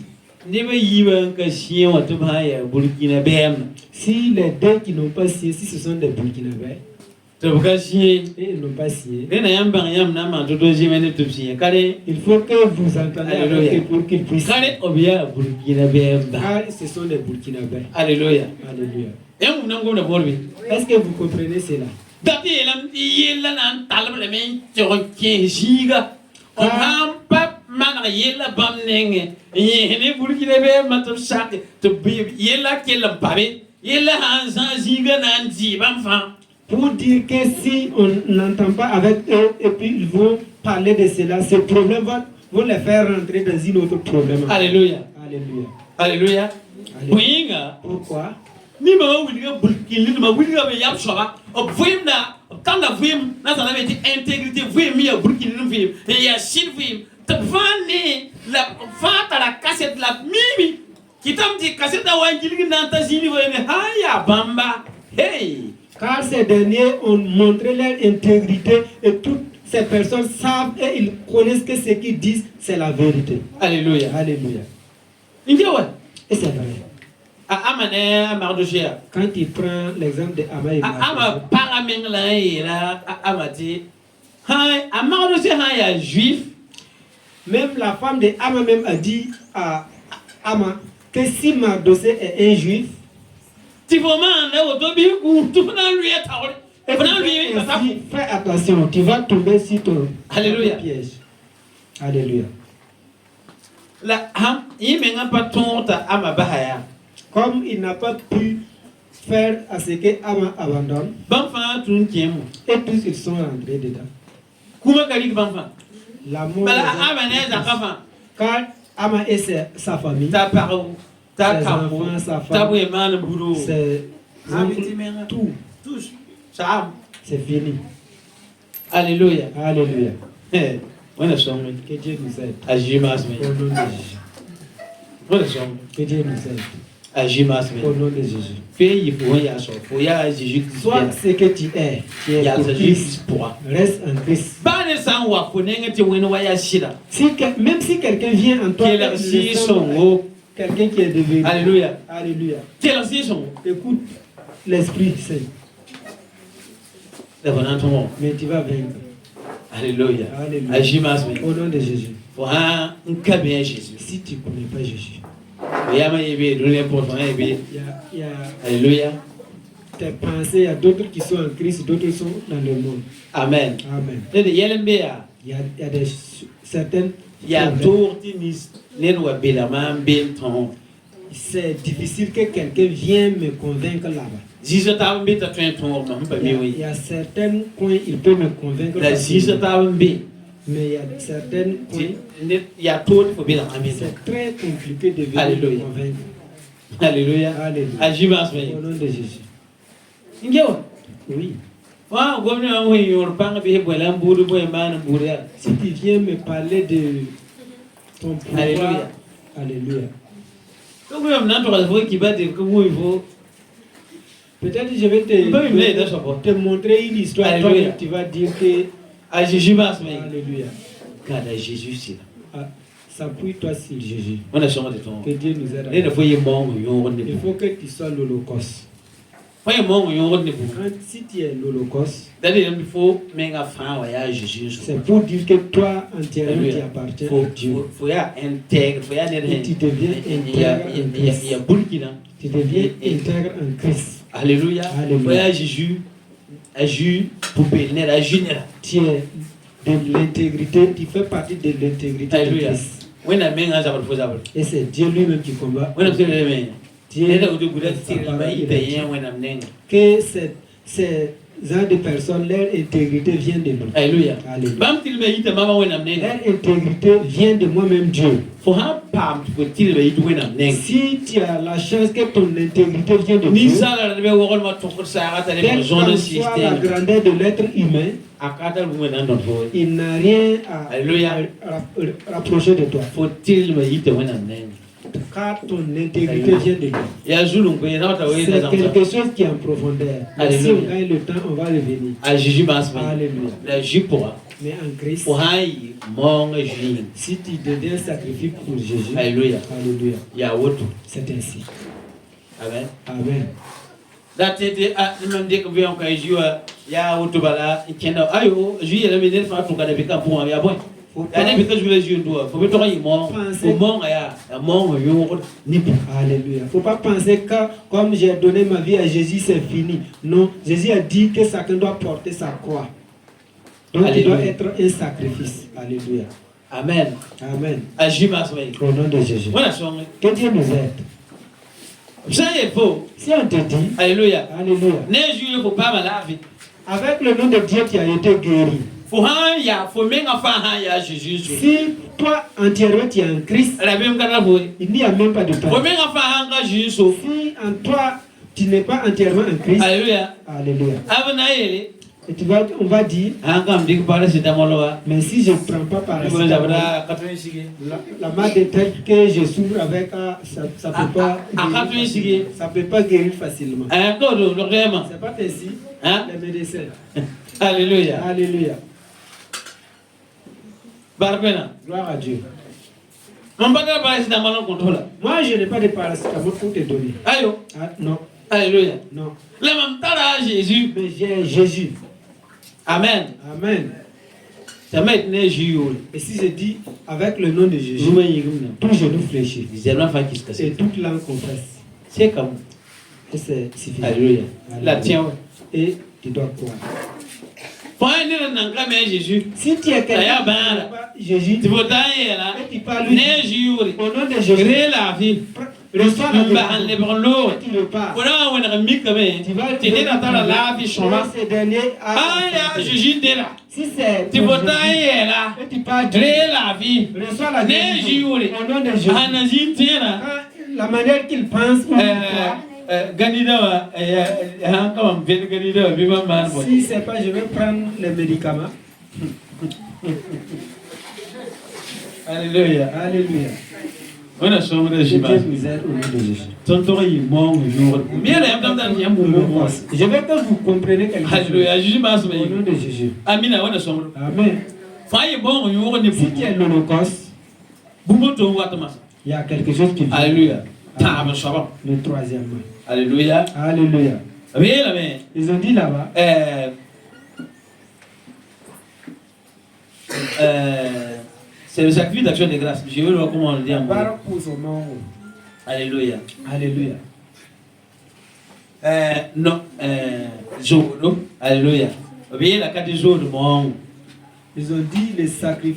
Si les deux qui n'ont pas signé, si ce sont des Burkinabés, et ils n'ont pas signé, il faut que vous entendiez avec eux pour qu'ils puissent. Car ce sont des Burkinabés. Alléluia. Alléluia. Est-ce que vous comprenez cela? Pour dire que si on n'entend pas avec eux et puis ils vont parler de cela, ce problème vont les faire rentrer dans une autre problème. Alléluia. Alléluia. Pourquoi? Car ces derniers ont montré leur intégrité et toutes ces personnes savent et ils connaissent que ce qu'ils disent, c'est la vérité. Alléluia. Et c'est vrai. Quand tu prends l'exemple de Ama et juif Même la femme de Ama même a dit à Ama que si Mardoché est un juif, tu vraiment fais attention, tu vas tomber sur ton Alléluia. piège. Alléluia. Comme il n'a pas pu faire à ce que Ama abandonne, et tous ils sont rentrés dedans. L'amour. Quand Ama et sa famille, ses enfants, sa femme, tout, c'est fini. Alléluia. Alléluia. Que Dieu nous aide. Agimas, Au nom de Jésus. Que Dieu nous aide. Agimas, au nom de Jésus. Soit ce que tu es pour Christ, reste en Christ. Même si quelqu'un vient en toi, quelqu'un qui est devenu. Alléluia. Alléluia. Écoute l'Esprit Saint. Mais tu vas vaincre. Alléluia. Alléluia. Au nom de Jésus. Si tu ne connais pas Jésus, Alléluia. Tes pensées, il y a d'autres qui sont en Christ, d'autres sont dans le monde. Amen. Amen. Il y a certaines. C'est difficile que quelqu'un vienne me convaincre là-bas. Il y a certains coins, il peut me convaincre. Mais il y a certaines coins, c'est très compliqué de venir me convaincre. Alléluia. Alléluia. Au nom de Jésus. Oui. Si tu viens me parler de ton pouvoir. Alléluia. Alléluia. Peut-être je vais te montrer une histoire. Alléluia. Tu vas dire que Alléluia. Car Jésus c'est là. S'appuie-toi sur Jésus. Que Dieu nous aide. Il faut que tu sois l'Holocauste. Si tu es l'Holocauste, c'est pour dire que toi entièrement tu appartiens à Dieu. Et tu deviens intègre. Tu deviens intègre en Christ. Alléluia. Alléluia. Jésus. Tu es de l'intégrité, tu fais partie de l'intégrité de Christ. Et c'est Dieu lui-même qui combat. Que ces gens de personnes, leur intégrité vient de nous. Alléluia. Leur intégrité vient de moi-même Dieu. Si tu as la chance que ton intégrité vient de Dieu, quelle que soit la grandeur de l'être humain, il n'a rien à rapprocher de toi. Car ton intégrité vient de lui. C'est quelque chose qui est en profondeur. Si on gagne le temps, on va revenir. Alléluia. Mais en Christ, si tu deviens sacrifié pour Jésus, Alléluia. C'est ainsi. Amen. Amen. Alléluia. Faut pas penser que comme j'ai donné ma vie à Jésus, c'est fini. Non, Jésus a dit que chacun doit porter sa croix. Donc il doit être un sacrifice. Alléluia. Amen. Amen. Au nom de Jésus. Que Dieu nous aide. Si on te dit, Alléluia. Alléluia. Avec le nom de Dieu, tu as été guéri. Si toi entièrement tu es en Christ, il n'y a même pas de temps. Si en toi tu n'es pas entièrement en Christ, Alléluia. Alléluia. Et on va dire, mais si je ne prends pas paracétamol, la mal de tête que je souffre avec, ça ne peut pas guérir facilement. C'est pas ainsi, les médecins. Alléluia. Alléluia. Gloire à Dieu. Moi, je n'ai pas de paracétamol pour te donner. Non. Alléluia. Non. Jésus. Mais j'ai Jésus. Amen. Amen. Et si je dis avec le nom de Jésus, tout genou fléchit et toute langue confesse. C'est comme. Et c'est suffisant. Alléluia. La tiens. Et tu dois croire. Si tu es quelqu'un Jésus, tu vas là. Tu parles au nom de Jésus. Reçois la si c'est tu vas là. Tu parles la vie. Reçois la vie au nom de Jésus. La manière qu'il pense. Si c'est pas, je vais prendre les médicaments. Alléluia. Alléluia. On a sombre de Jésus. Je veux que vous compreniez quelque chose. Au nom de Jésus. Amen. Amen. Si tu es l'Holocauste, il y a quelque chose qui vient. Alléluia. Le troisième. Alléluia. Alléluia. Ils ont dit là-bas. C'est le sacrifice d'action de grâce. Je veux voir comment on le dit en anglais. Alléluia. Alléluia. Non. Alléluia. La carte du jour de mon. Ils ont dit le sacrifice.